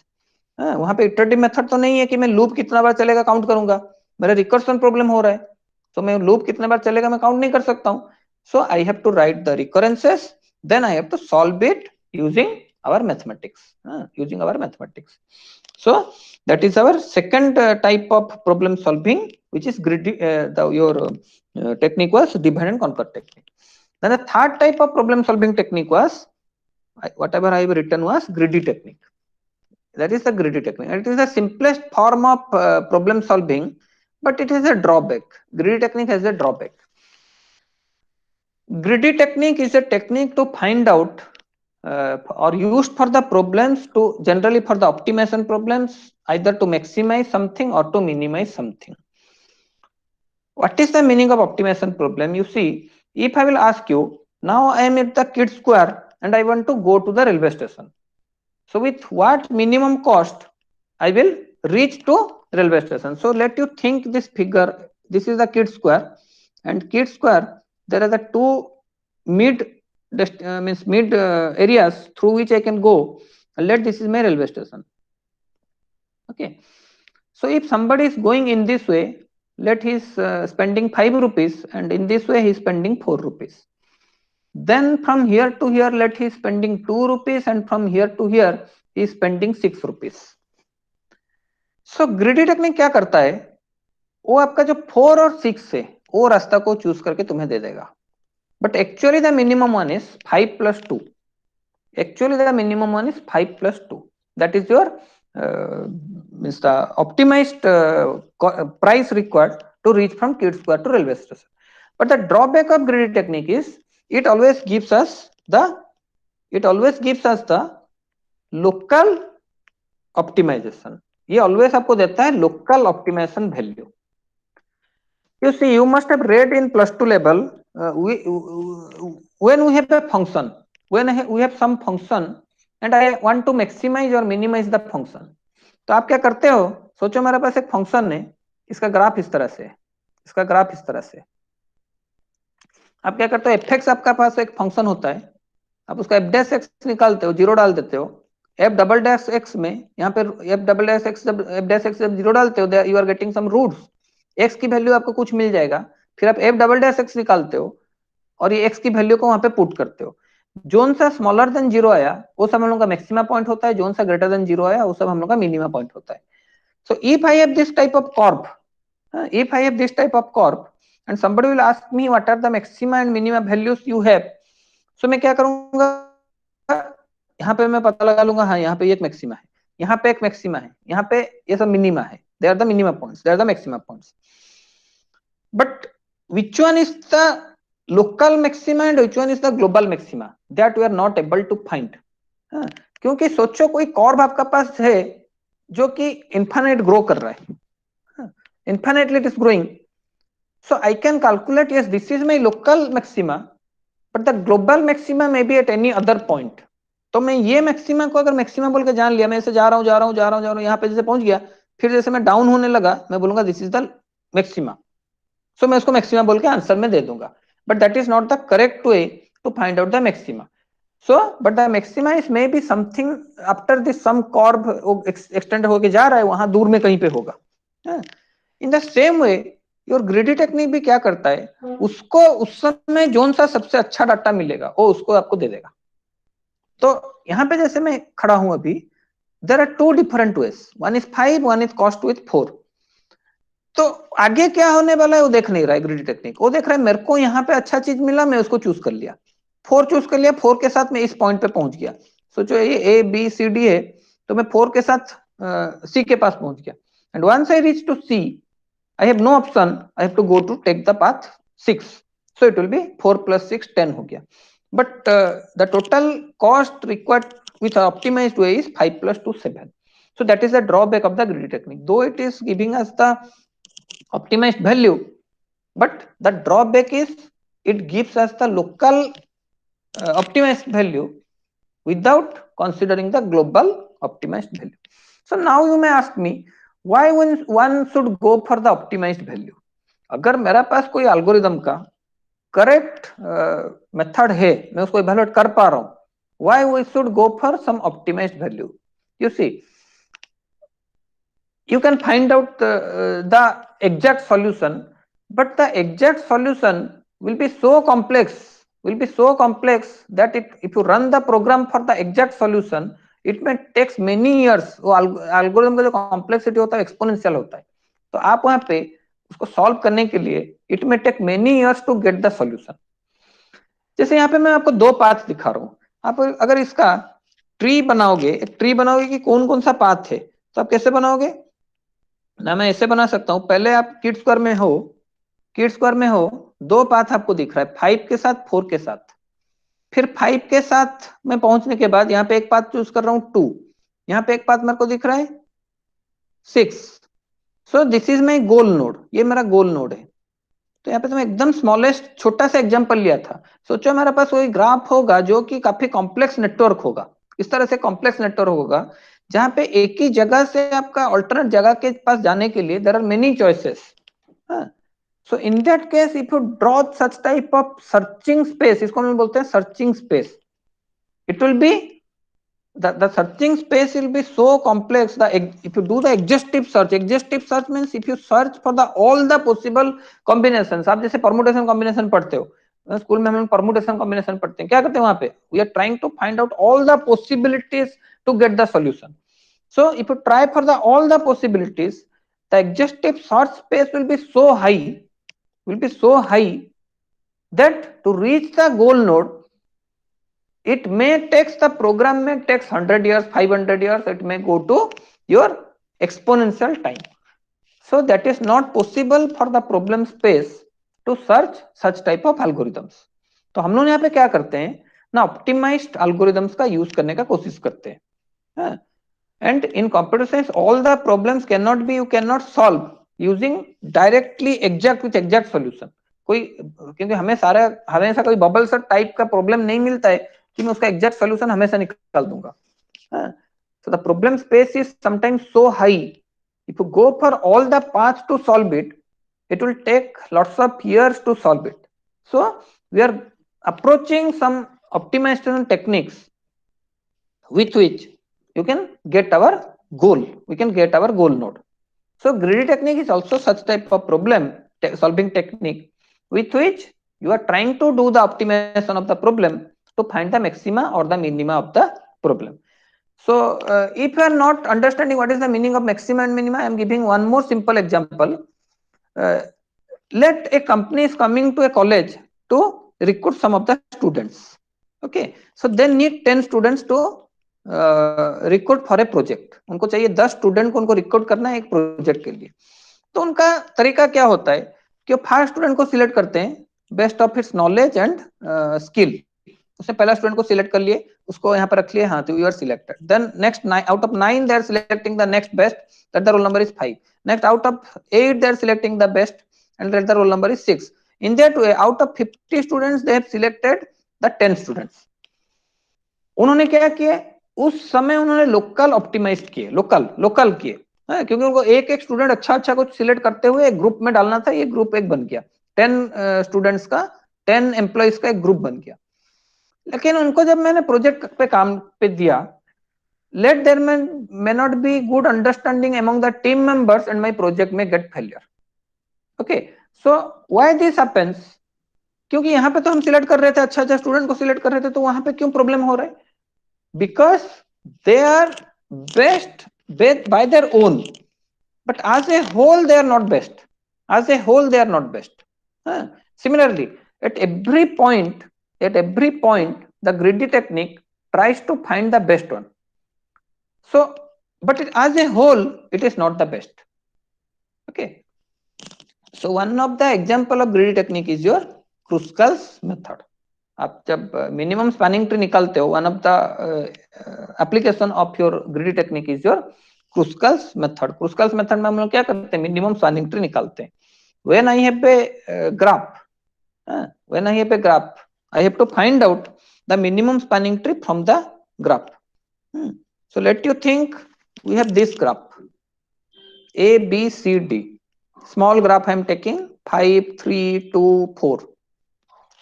Speaker 1: वहां पे iterative method तो नहीं है कि मैं loop कितना बार चलेगा count करूंगा, मेरा रिकर्सन प्रॉब्लम हो रहा है. तो मैं लूप कितने बार चलेगा मैं काउंट नहीं कर सकता हूँ. So I have to write the recurrences, then I have to solve it using our mathematics. Using our mathematics. So that is our second type of problem solving, which is greedy. Your technique was divide and conquer technique. Then the third type of problem solving technique was whatever I have written was greedy technique. That is the greedy technique. It is the simplest form of problem solving, but it has a drawback. Greedy technique has a drawback. Greedy technique is a technique to find out or used for the problems to generally for the optimization problems, either to maximize something or to minimize something. What is the meaning of optimization problem? You see, if I will ask you, now I am at the Kids Square and I want to go to the railway station. So with what minimum cost I will reach to railway station. So let you think this figure. This is the Kids Square, and Kids Square there are the two mid areas through which I can go. Let this is my railway station. Okay. So if somebody is going in this way, let he is spending 5 rupees, and in this way he is spending 4 rupees. Then from here to here, let he is spending 2 rupees, and from here to here he is spending 6 rupees. So greedy technique क्या करता है, वो आपका जो 4 और 6 है वो रास्ता को चूज करके तुम्हें दे देगा. But actually the minimum one is 5 plus 2. Actually the minimum one is 5 plus 2. That is your means the optimized price required to reach from Kids Square to railway station. But the drawback of greedy technique is it always gives us the local optimization. ये always आपको देता है local optimization value. You see, you must have read in plus 2 level when we have a function, when we have some function and I want to maximize or minimize the function. तो आप क्या करते हो, सोचो मेरे पास एक function है, इसका ग्राफ इस तरह से, इसका ग्राफ इस तरह से. आप क्या करते हो, fx आपका पास एक फंक्शन होता है, आप उसका f डैश x निकालते हो, जीरो डाल देते हो. f डबल डैश x में यहाँ पे f डबल डैश x जब f डैश x जब जीरो डालते हो, you are getting some roots. x की वैल्यू आपको कुछ मिल जाएगा, फिर आप f डबल डैश x निकालते हो और ये x की वैल्यू को वहां पे पुट करते हो. जोन सा स्मॉलर देन जीरो आया वो सब हम लोग का मैक्सिमा पॉइंट होता है, जोन सा ग्रेटर देन जीरो आया वो सब हम लोग का मिनिमा पॉइंट होता है. So if I have this type of curve, if I have this type of curve and somebody will ask me what are the maxima and minima values you have, so मैं क्या करूंगा, यहाँ पे मैं पता लगा लूंगा, हाँ यहाँ पे एक मैक्सिमा है, यहाँ पे एक मैक्सिमा है, यहाँ पे ये सब मिनिमा है. They are the minima points, they are the maxima points. But which one is the local maxima and which one is the global maxima, that we are not able to find. क्योंकि सोचो कोई curve आपका पास है जो कि infinite grow कर रहा है, infinitely it is growing. So I can calculate, yes, this is my local maxima, but the global maxima may be at any other point. तो मैं ये मैक्सिमा को अगर मैक्सिमा बोल के जान लिया, मैं ऐसे जा रहा हूँ यहाँ पे जैसे पहुंच गया, फिर जैसे मैं डाउन होने लगा मैं बोलूंगा this is the maxima. So मैं उसको मैक्सिमा बोल के आंसर में दे दूंगा, but that is not the correct way to find out the maxima. So, but the maxima is maybe something after this some curve extend होके जा रहा है, वहां दूर में कहीं पे होगा. In the same way, your greedy technique भी क्या करता है, उसको उस समय जोन सा सबसे अच्छा डाटा मिलेगा वो उसको आपको दे देगा. तो यहाँ पे जैसे मैं खड़ा हूं अभी, there are two different ways, one is 5, one is cost with 4. तो आगे क्या होने वाला है वो देख नहीं रहा है ग्रीडी टेक्निक, वो देख रहा है मेरे को यहाँ पे अच्छा चीज मिला, मैं उसको चूज कर लिया, 4 चूज कर लिया, 4 के साथ मैं इस पॉइंट पे पहुंच गया. सोचो ये ए बी सी डी है, तो मैं 4 के साथ सी के पास पहुंच गया. And once I reach to C, I have no option, I have to go to take the path 6. So it will be 4 plus 6, 10 हो गया. But the total cost required with optimized way is 5 plus 2, 7. So that is the drawback of the greedy technique. Though it is giving us the optimized value, but the drawback is it gives us the local optimized value without considering the global optimized value. So now you may ask me, why one should go for the optimized value. अगर मेरा पास कोई algorithm का correct method है, मैं उसको evaluate कर पा रहा हूं, why we should go for some optimized value. You see, you can find out the exact solution but the exact solution will be so complex that if you run the program for the exact solution, it may takes many years. वो algorithm का जो complexity होता है exponential होता है, तो आप वहां पे उसको solve करने के लिए it may take many years to get the solution. जैसे यहाँ पे मैं आपको दो पाथ दिखा रहा हूँ, आप अगर इसका ट्री बनाओगे, एक ट्री बनाओगे कि कौन कौन सा पाथ है, तो आप कैसे बनाओगे ना, मैं ऐसे बना सकता हूँ। पहले आप किड स्क्वायर में हो, किड स्क्वायर में हो, दो पाथ आपको दिख रहा है, 5 के साथ 4 के साथ। फिर 5 के साथ में पहुंचने के बाद यहाँ पे एक पाथ चूज कर रहा हूँ 2, यहाँ पे एक पाथ मेरे को दिख रहा है 6। So this is my goal node, ये मेरा गोल नोड है। तो यहाँ पे तो मैं एकदम स्मॉलेस्ट छोटा सा एग्जांपल लिया था। सोचो हमारे पास कोई ग्राफ होगा जो कि काफी कॉम्प्लेक्स नेटवर्क होगा, इस तरह से कॉम्प्लेक्स नेटवर्क होगा जहां पे एक ही जगह से आपका अल्टरनेट जगह के पास जाने के लिए there are many choices. So in that case if you draw such type of searching space, इसको हम बोलते हैं searching space, it will be the searching space will be so complex that if you do the exhaustive search means if you search for the all the possible combinations। आप जैसे permutation combination पढ़ते हो school में, हम लोग permutation combination पढ़ते हैं, क्या करते हैं वहां पे, we are trying to find out all the possibilities to get the solution। so if you try for the all the possibilities, the exhaustive search space will be so high that to reach the goal node it may takes the program may takes 100 years, 500 years, it may go to your exponential time। so that is not possible for the problem space to search such type of algorithms। तो हम लोग यहाँ पे क्या करते हैं ना, optimised algorithms का यूज करने का कोशिश करते हैं। And in computer science all the problems can not be, you can not solve using directly exact with exact solution. कोई क्योंकि हमेशा कोई बबल सेट टाइप का प्रॉब्लम नहीं मिलता है कि मैं उसका एग्जैक्ट सॉल्यूशन हमेशा निकाल दूंगा। So the problem space is sometimes so high, if you go for all the paths to solve it, it will take lots of years to solve it। so we are approaching some optimization techniques with which you can get our goal, we can get our goal node। so greedy technique is also such type of problem solving technique with which you are trying to do the optimization of the problem to find the maxima or the minima of the problem। so if you are not understanding what is the meaning of maxima and minima, I am giving one more simple example। uh, let a company is coming to a college to recruit some of the students, okay, so they need 10 students to recruit for a project. उनको चाहिए 10 student को उनको recruit करना है एक project के लिए। तो उनका तरीका क्या होता है कि फर्स्ट स्टूडेंट को सिलेक्ट करते हैं best of its knowledge and skill. उसने पहला स्टूडेंट को सिलेक्ट कर लिए, उसको यहाँ पर रख लिए, हाँ तो you are selected. Then next out of 9 they are selecting the next best, that the roll number is 5। Next out of 8 they are selecting the best and that the roll number is 6। In that way out of 50 students they have selected the 10 students. उन्होंने क्या किया, उस समय उन्होंने local optimise किए, local किए, क्योंकि उनको एक एक स्टूडेंट अच्छा कुछ सिलेक्ट करते हुए एक ग्रुप में डालना था। ये ग्रुप एक बन गया, 10 स्टूडेंट्स का, 10 एम्प्लॉइज का एक ग्रुप बन गया। लेकिन उनको जब मैंने प्रोजेक्ट पे काम पे दिया, let there may not be good understanding among the team members and my project may get failure। okay, so why this happens? क्योंकि यहाँ पे तो हम सिलेक्ट कर रहे थे, अच्छा स्टूडेंट को सिलेक्ट कर रहे थे, तो वहां पे क्यों प्रॉब्लम हो रहा है? because they are best by their own, but as a whole they are not best, as a whole they are not best। similarly at every point the greedy technique tries to find the best one, so but as a whole it is not the best। okay, so one of the example of greedy technique is your Kruskal's method। आप जब minimum spanning tree निकालते हो, one of the application of your greedy technique is your Kruskal's method. Kruskal's method में हम लोग क्या करते हैं, मिनिमम स्पैनिंग ट्री निकालते हैं। When I have a graph, when I have a graph, I have to find out the minimum spanning tree from the graph. So let you think we have this graph A B C D, small graph I am taking 5 3 2 4,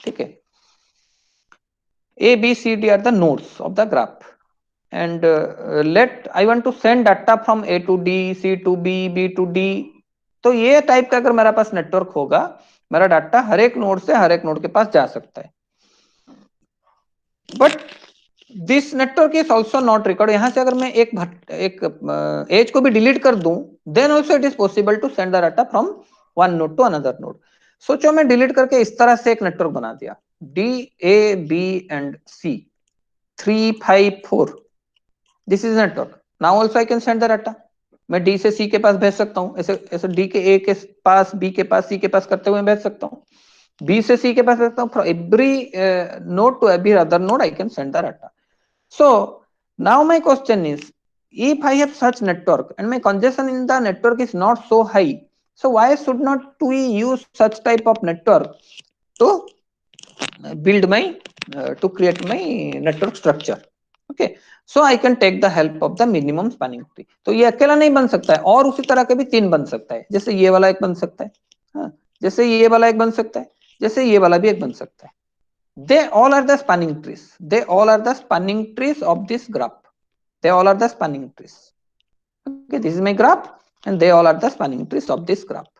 Speaker 1: ठीक है। A, B, C, D are the nodes of the graph, and I want to send data from A to D, C to B, B to D, तो ये type का अगर मेरा पास network होगा, मेरा data हर एक नोड से हर एक नोड के पास जा सकता है। But this network is also not record. यहां से अगर मैं एक एज को भी डिलीट कर दूं, then also it is possible to send the data from one node to another node. सोचो मैं डिलीट करके इस तरह से एक नेटवर्क बना दिया, D A B and C 3 5 4, this is network. Now also I can send the data. मैं डी से सी के पास भेज सकता हूँ, ऐसे ऐसे डी के ए के पास, बी के पास, सी के पास करते हुए भेज सकता हूँ, बी से सी के पास भेज सकता हूँ। From every node to every other node I can send the data. So now my question is, if I have such network and my congestion in the network is not so high, so why should not we use such type of network to build my to create my network structure? Okay, so I can take the help of the minimum spanning tree. तो ये अकेला नहीं बन सकता है, और उसी तरह के भी 3 बन सकता है, जैसे ये वाला एक बन सकता है, हाँ, जैसे ये वाला एक बन सकता है, जैसे ये वाला भी एक बन सकता है। They all are the spanning trees. They all are the spanning trees of this graph. They all are the spanning trees. Okay, this is my graph, and they all are the spanning trees of this graph.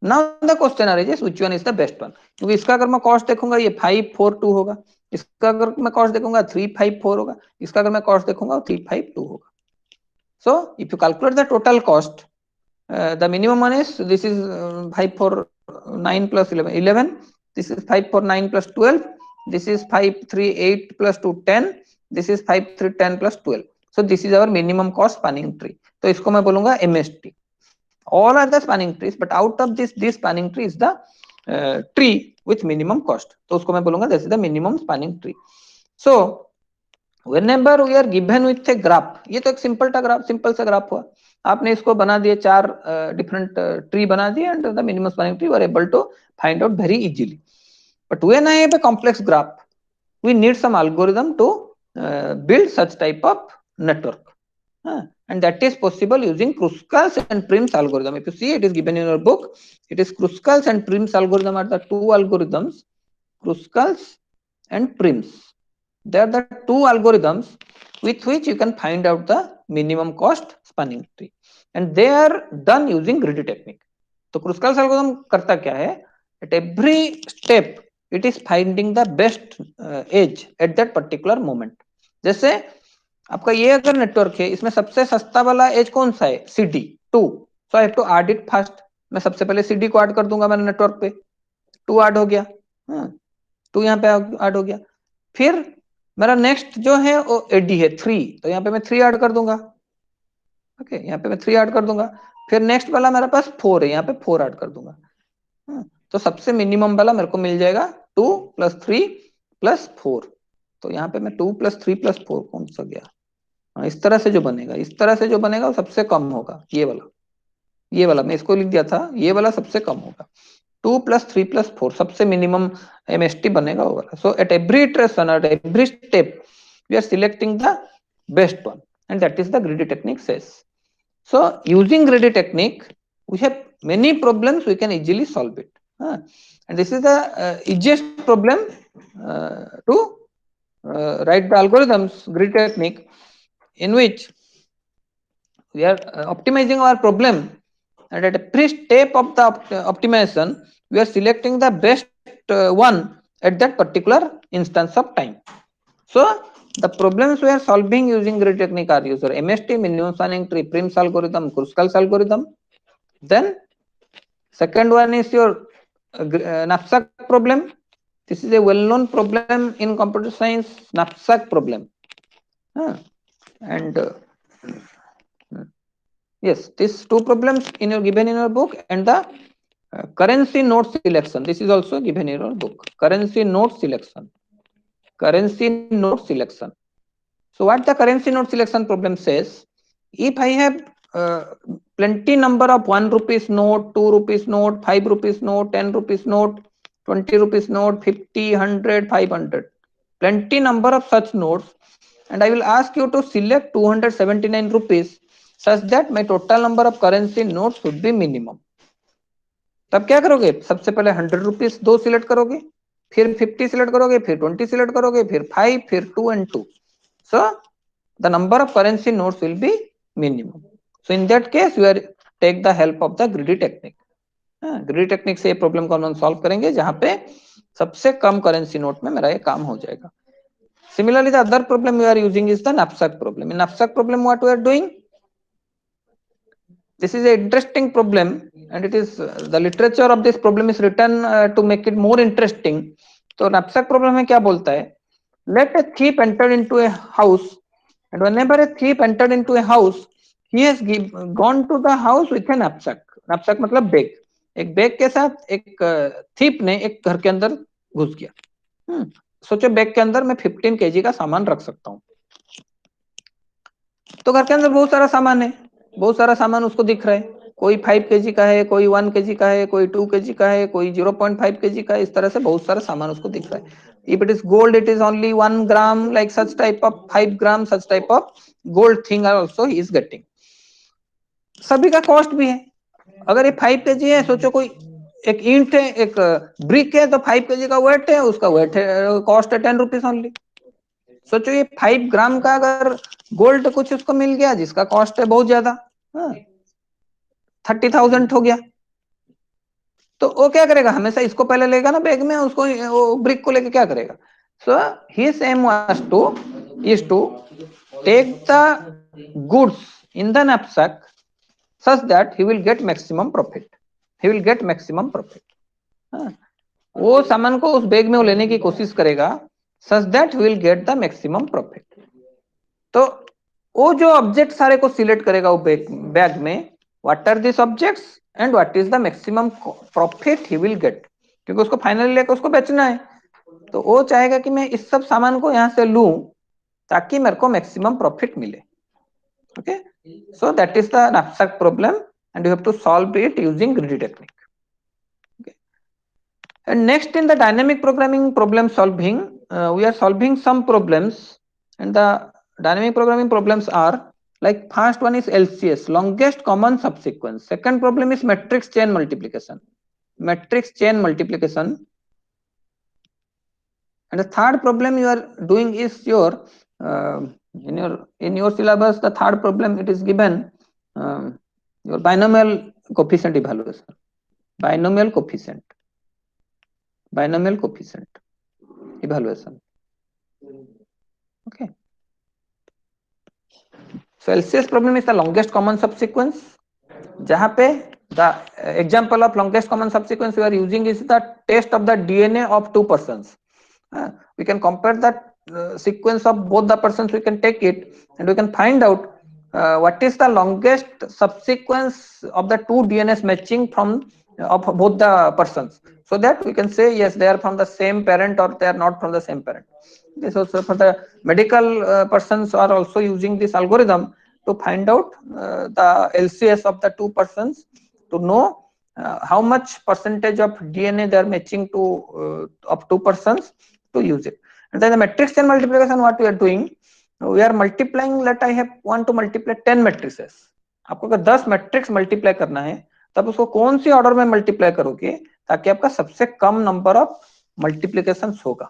Speaker 1: Now the question arises, which one is the best one? क्योंकि इसका अगर मैं cost देखूंगा ये 542 होगा, इसका अगर मैं कॉस्ट देखूंगा 354 होगा, इसका अगर मैं कॉस्ट देखूंगा 352 होगा। So if you calculate the total cost, the minimum one is this is 549 plus 11. This is 549 plus 12. This is 538 plus 2 10. This is 5310 plus 12. So this is our minimum cost spanning tree. तो इसको मैं बोलूंगा MST. All are the spanning trees, but out of this spanning tree is the tree with minimum cost. तो उसको मैं बोलूंगा this is the minimum spanning tree. So whenever we are given with a graph, ये तो एक simple सा graph हुआ, आपने इसको बना दिए 4 डिफरेंट ट्री बना दिए, and the minimum spanning tree were able to find out very easily. But when I have a complex graph, we need some algorithm to build such type of network, and that is possible using Kruskal's and Prim's algorithm. If you see, it is given in your book. It is Kruskal's and Prim's algorithm are the two algorithms, Kruskal's and Prim's. They are the two algorithms with which you can find out the minimum cost spanning tree, and they are done using greedy technique. तो Kruskal's algorithm करता क्या है? At every step it is finding the best edge at that particular moment. जैसे आपका ये अगर network है, इसमें सबसे सस्ता वाला एज कौन सा है? CD 2. So I have to add it first. मैं सबसे पहले CD को ऐड कर दूंगा मेरे नेटवर्क पे, 2 ऐड हो गया, 2 यहाँ पे ऐड हो गया। फिर मेरा नेक्स्ट जो है वो एडी है 3, तो यहाँ पे मैं 3 ऐड कर दूंगा। ओके, यहाँ पे मैं 3 ऐड कर दूंगा। फिर नेक्स्ट वाला मेरे पास 4 है, यहाँ पे 4 ऐड कर दूंगा। तो सबसे मिनिमम वाला मेरे को मिल जाएगा 2 + 3 + 4। तो यहाँ पे मैं 2 + 3 + 4 कौन सा गया? इस तरह से जो बनेगा वो सबसे कम होगा, ये वाला मैं इसको लिख दिया था, ये वाला सबसे कम होगा। 2 + 3 + 4 सबसे मिनिमम MST बनेगा वो वाला। So at every iteration, at every step, we are selecting the best one, and that is the greedy technique says. So using greedy technique, we have many problems, we can easily solve it. And this is the easiest problem to write the algorithms, greedy technique, in which we are optimizing our problem, and at every step of the optimization we are selecting the best one at that particular instance of time. So the problems we are solving using greedy technique are user MST, minimum spanning tree, Prim's algorithm, Kruskal's algorithm. Then second one is your knapsack problem. This is a well-known problem in computer science, knapsack problem. And yes, these two problems given in your book, and the currency node selection. This is also given in your book. Currency node selection. So what the currency node selection problem says? If I have plenty number of 1 rupees note, 2 rupees note, 5 rupees note, 10 rupees note, 20 rupees note, 50, 100, 500, plenty number of such notes, and I will ask you to select 279 rupees such that my total number of currency notes should be minimum. तब क्या करोगे? सबसे पहले 100 rupees 2 select करोगे, फिर 50 select करोगे, फिर 20 select करोगे, फिर 5, फिर 2 and 2. So the number of currency notes will be minimum. So in that case, you are take the help of the greedy technique. Greedy technique से ये प्रॉब्लम को हम सॉल्व करेंगे जहां पे सबसे कम करेंसी नोट में मेरा ये काम हो जाएगा। Similarly, the other problem we are using is the knapsack problem. In knapsack problem, what we are doing? This is an interesting problem, and it is the literature of this problem is written to make it more interesting. तो knapsack problem में क्या बोलता है? Let a thief enter into a house, and whenever a thief entered into a house, he has gone to the house with a knapsack. Knapsack मतलब bag. एक bag के साथ एक thief ने एक घर के अंदर घुस गया। सोचो बैग के अंदर मैं 15 केजी का सामान रख सकता हूँ। तो घर के अंदर बहुत सारा सामान है, बहुत सारा सामान उसको दिख रहा है, कोई 5 केजी का है, कोई 1 केजी का है, कोई 2 केजी का है, कोई 0.5 केजी का है, इस तरह से बहुत सारा सामान उसको दिख रहा है। If it is gold, it is only 1 gram, like such type of 5 gram, such type of gold thing also he is getting. सभी का कॉस्ट भी है। अगर ये 5 केजी है, सोचो कोई एक ईंट है, एक ब्रिक है, तो 5 केजी का वेट है, उसका वेट है, कॉस्ट है 10 रुपीज ओनली। सोचो ये 5 ग्राम का अगर गोल्ड कुछ उसको मिल गया जिसका कॉस्ट है बहुत ज्यादा, 30,000 हो गया, तो वो क्या करेगा? हमेशा इसको पहले लेगा ना बैग में, उसको वो ब्रिक को लेके क्या करेगा? So his aim was to is to take the goods in the knapsack such that he will get maximum profit. He will get maximum profit. वो सामान को उस बैग में वो लेने की कोशिश करेगा such that he will get the maximum profit. तो वो जो ऑब्जेक्ट सारे को सिलेक्ट करेगा वो बैग में, what are this objects and what is the maximum profit he will get, क्योंकि उसको फाइनली लेकर उसको बेचना है। तो वो चाहेगा कि मैं इस सब सामान को यहां से लूं ताकि मेरे को मैक्सिमम प्रॉफिट मिले। Okay, so that is the knapsack problem and you have to solve it using greedy technique. And next in the dynamic programming problem solving, we are solving some problems, and the dynamic programming problems are like first one is LCS, longest common subsequence. Second problem is matrix chain multiplication, matrix chain multiplication. And the third problem you are doing is your in your syllabus, the third problem it is given your binomial coefficient evaluation, binomial coefficient evaluation. Okay, so LCS problem is the longest common subsequence, जहां पे the example of longest common subsequence we are using is the test of the DNA of two persons. We can compare that sequence of both the persons, we can take it and we can find out what is the longest subsequence of the two DNAs matching from of both the persons, so that we can say yes they are from the same parent or they are not from the same parent. This also for the medical persons are also using this algorithm to find out the LCS of the two persons, to know how much percentage of DNA they are matching to of two persons, to use it. And then the matrix chain multiplication, what we are doing, we are multiplying, let I have want to multiply 10 matrices. आपको अगर 10 matrix multiply करना है तब उसको कौन सी order में multiply करोगे ताकि आपका सबसे कम नंबर ऑफ मल्टीप्लिकेशन होगा।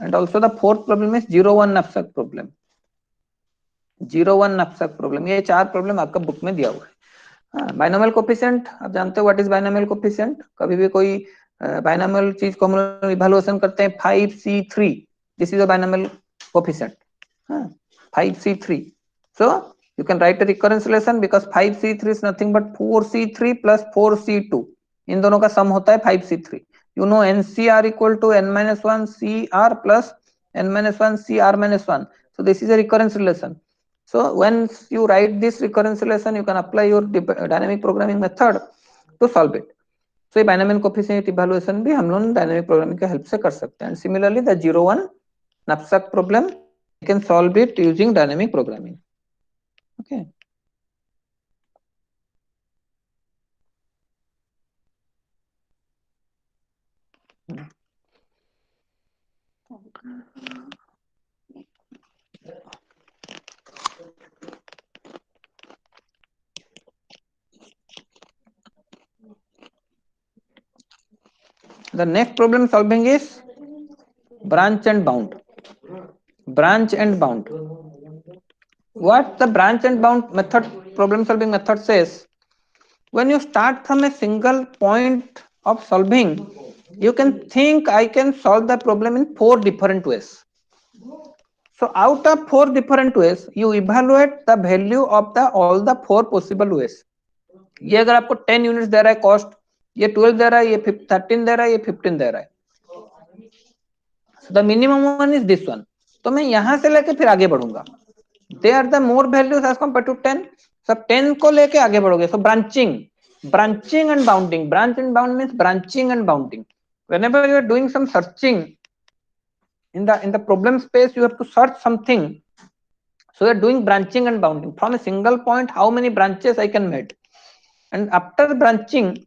Speaker 1: And also the fourth problem is 0-1 knapsack problem, 0-1 knapsack problem. ये 4 प्रॉब्लम आपका बुक में दिया हुआ है। बाइनोमियल कोफिशिएंट आप जानते हो व्हाट इज बाइनोमियल कोफिशिएंट। कभी भी कोई बाइनोमियल चीज को हम इवैल्यूएशन करते हैं 5C3, this is a binomial coefficient 5C3। So you can write a recurrence relation because 5C3 is nothing but 4C3 plus 4C2, इन दोनों का सम होता है 5C3। you know NCR equal to n-1 CR plus n-1 CR minus 1, so this is a recurrence relation. So once you write this recurrence relation, you can apply your dynamic programming method to solve it. So binomial coefficient evaluation भी हम लोग dynamic programming की help से कर सकते हैं। Similarly the 0-1 knapsack problem you can solve it using dynamic programming. Okay. The next problem solving is branch and bound. Branch and bound. What the branch and bound method, problem solving method says, when you start from a single point of solving, you can think I can solve the problem in 4 different ways. So out of 4 different ways, you evaluate the value of the all the 4 possible ways. ये अगर आपको 10 units दे रहा है cost, ये 12 दे रहा है, ये 13 दे रहा है, ये 15 दे रहा है, the minimum one is this one. तो मैं यहां से लेके फिर आगे बढ़ूंगा. They are the more values as compare to 10. सब 10 को लेके आगे बढ़ोगे. So branching and bounding. Branch and bound means branching and bounding. whenever you are doing some searching in the problem space, you have to search something. So you are doing branching and bounding. From a single point, how many branches I can make, and after branching,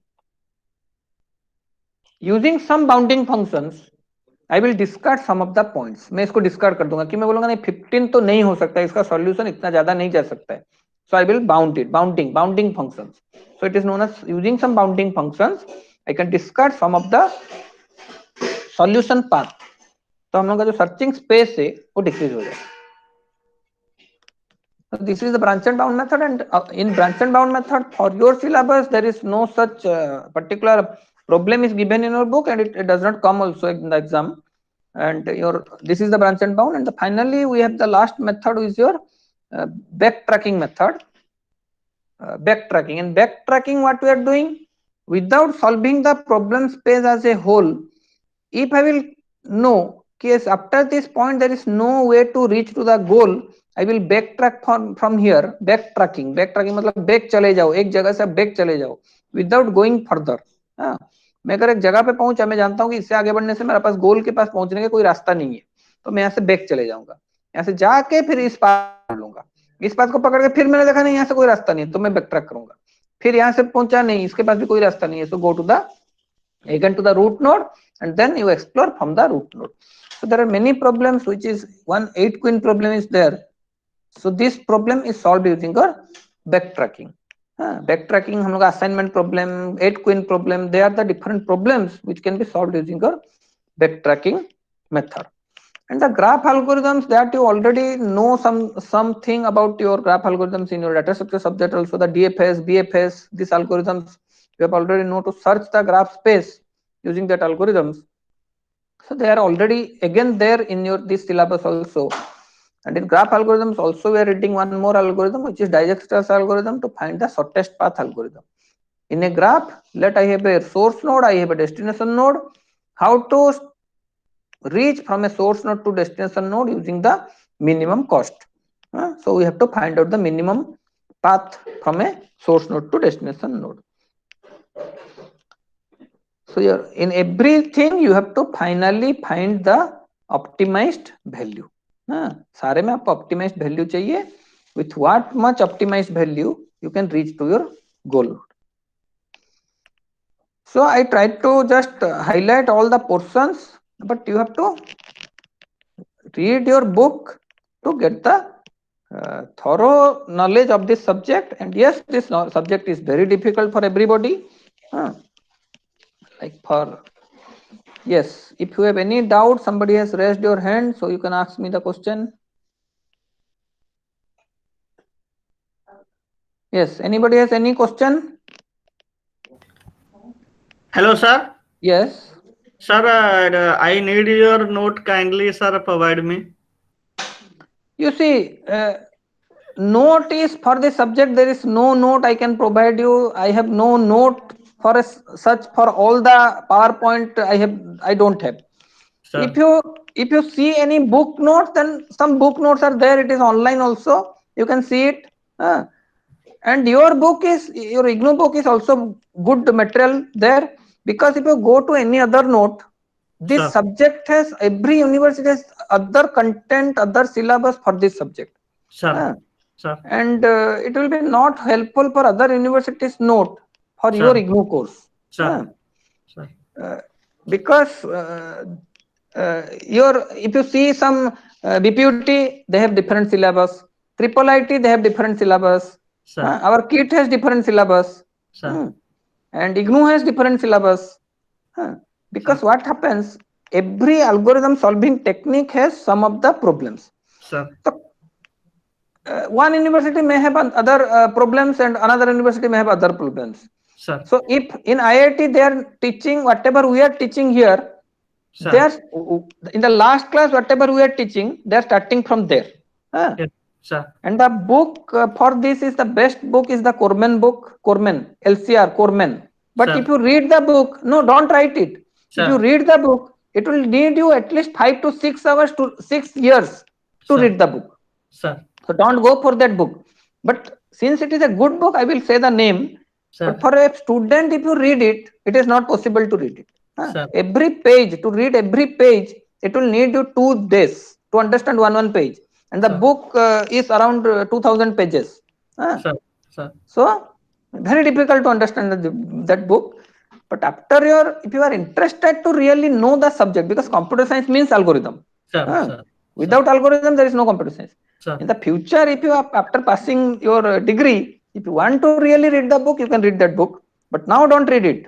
Speaker 1: using some bounding functions, I will discard some of the points. मैं इसको discard कर दूंगा कि मैं बोलूंगा नहीं 15 तो नहीं हो सकता, इसका solution इतना ज्यादा नहीं जा सकता है. So I will bound it. Bounding functions. So it is known as using some bounding functions. I can discard some of the solution path. तो हम लोग का जो सर्चिंग स्पेस है वो डिक्रीज हो जाएगा. So this is the branch and bound method, and in branch and bound method for your syllabus there is no such particular problem is given in your book, and it does not come also in the exam. And this is the branch and bound, and finally we have the last method is your backtracking method. Backtracking. In backtracking, what we are doing, without solving the problem space as a whole, if I will know yes after this point there is no way to reach to the goal, I will backtrack from here. Backtracking मतलब back चले जाओ, एक जगह से back चले जाओ without going further. हाँ, मैं अगर एक जगह पे पहुंचा, मैं जानता हूँ कि इससे आगे बढ़ने से मेरे पास गोल के पास पहुंचने का कोई रास्ता नहीं है, तो मैं यहाँ से बैक चले जाऊंगा. यहाँ से जाके फिर इस पाथ लूंगा. इस पाथ को पकड़ के फिर मैंने देखा नहीं यहाँ से कोई रास्ता नहीं है, तो मैं बैक ट्रैक करूंगा. फिर यहाँ से पहुंचा नहीं, इसके पास भी कोई रास्ता नहीं है, so go to the again to the root node, and then you explore from the root node. So there are many problems, which is one 8 queen problem is there. So this problem is solved using your backtracking. Backtracking हम लोग assignment problem, 8 queen problem, they are the different problems which can be solved using your backtracking method. And the graph algorithms, that you already know something about your graph algorithms in your data structure subject also. The DFS, BFS, these algorithms you have already know to search the graph space using that algorithms. So they are already again there in your this syllabus also. And in graph algorithms also we are reading one more algorithm, which is Dijkstra's algorithm to find the shortest path algorithm. In a graph, let I have a source node, I have a destination node. How to reach from a source node to destination node using the minimum cost. So we have to find out the minimum path from a source node to destination node. So here in everything you have to finally find the optimized value. सारे में आपको optimized value चाहिए. With what much optimized value you can reach to your goal. So I tried to just highlight all the portions, but you have to read your book to get the thorough knowledge of this subject. And yes, this subject is very difficult for everybody. Like for yes, if you have any doubt, somebody has raised your hand, so you can ask me the question. Yes, anybody has any question?
Speaker 2: Hello, sir.
Speaker 1: Yes.
Speaker 2: Sir, I need your note. Kindly, sir, provide me.
Speaker 1: You see, note is for the subject. There is no note I can provide you. I have no note for such for all the PowerPoint. I don't have. Sir. If you see any book notes, then some book notes are there. It is online also. You can see it. And your IGNOU book is also good material there, because if you go to any other note, this Sir. Subject has every university has other content, other syllabus for this subject. Sir. Sir. And it will be not helpful for other universities note for Sir. Your IGNOU course. Sir. Sir. Because if you see some BPUT, they have different syllabus. Triple IT, they have different syllabus. Our KIT has different syllabus. And IGNOU has different syllabus. Because Sir. What happens, every algorithm solving technique has some of the problems. Sir. one university may have other problems and another university may have other problems.
Speaker 2: Sir.
Speaker 1: So if in IIT they are teaching whatever we are teaching here,
Speaker 2: Sir.
Speaker 1: they are in the last class whatever we are teaching, they are starting from there.
Speaker 2: Yes, sir.
Speaker 1: And the book for this is the best book is the Corman book, Corman, LCR, Corman. But
Speaker 2: Sir.
Speaker 1: if you read the book, no, don't write it.
Speaker 2: Sir.
Speaker 1: If you read the book, it will need you at least 5 to 6 hours to 6 years to
Speaker 2: Sir.
Speaker 1: read the book.
Speaker 2: Sir.
Speaker 1: So don't go for that book. But since it is a good book, I will say the name.
Speaker 2: Sir.
Speaker 1: But for a student, if you read it, it is not possible to read it.
Speaker 2: Sir.
Speaker 1: Every page, to read every page, it will need you 2 days to understand one page. And the
Speaker 2: Sir.
Speaker 1: book is around 2000 pages.
Speaker 2: Sir. Sir.
Speaker 1: So very difficult to understand that book. But after if you are interested to really know the subject, because computer science means algorithm.
Speaker 2: Sir. Sir.
Speaker 1: Without algorithm, there is no computer science.
Speaker 2: Sir.
Speaker 1: In the future, if you are after passing your degree, if you want to really read the book, you can read that book. But now don't read it.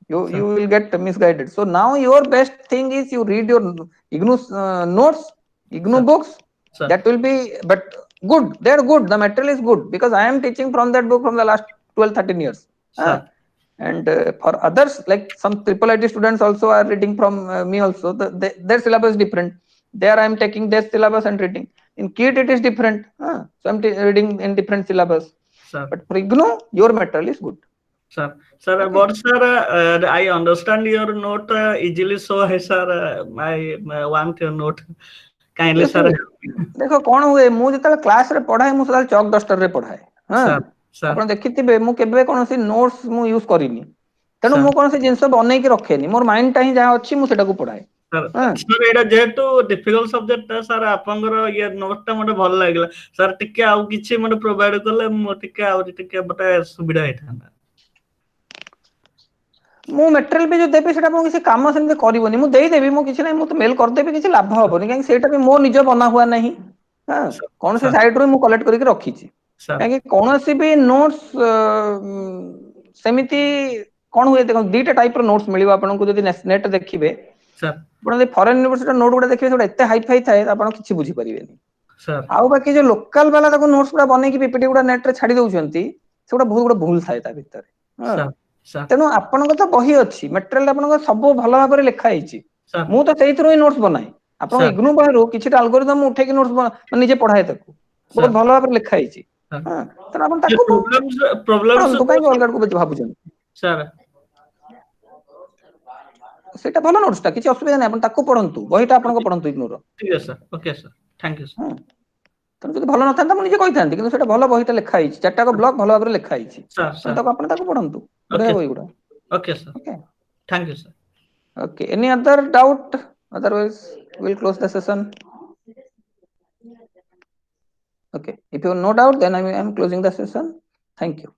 Speaker 1: You will get misguided. So now your best thing is you read your IGNOU notes, IGNOU books.
Speaker 2: Sir.
Speaker 1: That will be, but good. They are good. The material is good because I am teaching from that book from the last 12, 13 years. And for others, like some triple IT students also are reading from me also. Their syllabus is different. There I am taking their syllabus and reading. In KIIT it is different. So I am reading in different syllabus.
Speaker 2: Sir.
Speaker 1: But for IGNOU, your material is good.
Speaker 2: Sir, but sir, I understand your note easily. So, sir, I want your note. Kindly, sir.
Speaker 1: देखो कौन हुए मु जेतले class रे पढाए मु सदा chalk duster रे पढाए हां आपण देखिथिबे मु केबे कोनोसी नोट्स मु यूज करिनी तेनु मु कोनोसी जिंस बनै के रखेनी मोर माइंड टा ही जहा अछि मु सेटा को पढाए
Speaker 2: सर एटा जेतु डिफिकल्ट सब्जेक्ट सर आपंगर ये नोट टा मते भल लागला सर टिके आउ किछि मते प्रोवाइड करले मु टिके बटा सुविधा हेथाना
Speaker 1: मु मटेरियल पे जो देबे सेटा मु किसी काम से करबोनी मु देई देबी मु किछि नै मु तो मेल कर देबी किछि लाभ होबनी काहे सेटा भी मो निज बना हुआ नहीं हां कोन से साइड रो मु कलेक्ट करके रखी छी काहे कोन से भी नोट्स सेमिति कोन हुए देखो दीटा टाइप रो नोट्स मिलिबो आपन को जदी नेट देखिबे सर आपण फॉरेन यूनिवर्सिटी नोट गुडा देखिबे सेटा एते हाई फाई थाए आपन किछि बुझी परिबेनी सर आउ बाकी जो लोकल वाला ताको नोट्स गुडा बनै की पीपीटी गुडा नेट रे छाडी दउचंती सेटा बहुत गुडा भूल थाए ता भीतर सर तेनु आपन को तो बही अछि मटेरियल आपन को सब भलो भाबरे लेखा हिची मु तो सेइथरो ही नोट्स बनाई आपन इग्नू बहरो किछि एल्गोरिथम उठे की नोट्स निजे पढाए ताको बहुत भलो भाबरे लेखा हिची हां त आपन ताको प्रॉब्लम्स तो काई अलगा को भाबुचन सर सेटा भलो नोट्स ता किछि असुविधा नै आपन ताको पढंतु बहीटा आपन को पढंतु इग्नू रो ठीक है sir okay sir thank you sir तम जदि भलो नथांता मु निजे कहिथांती किंतु सेटा भलो बहीटा लेखा हिची चारटा को ब्लॉक भलो भाबरे लेखा हिची सर ताको आपन ताको पढंतु बढिया बही गुडा okay sir okay thank you sir okay any other doubt otherwise we'll close the session okay if you have no doubt then I am closing the session thank you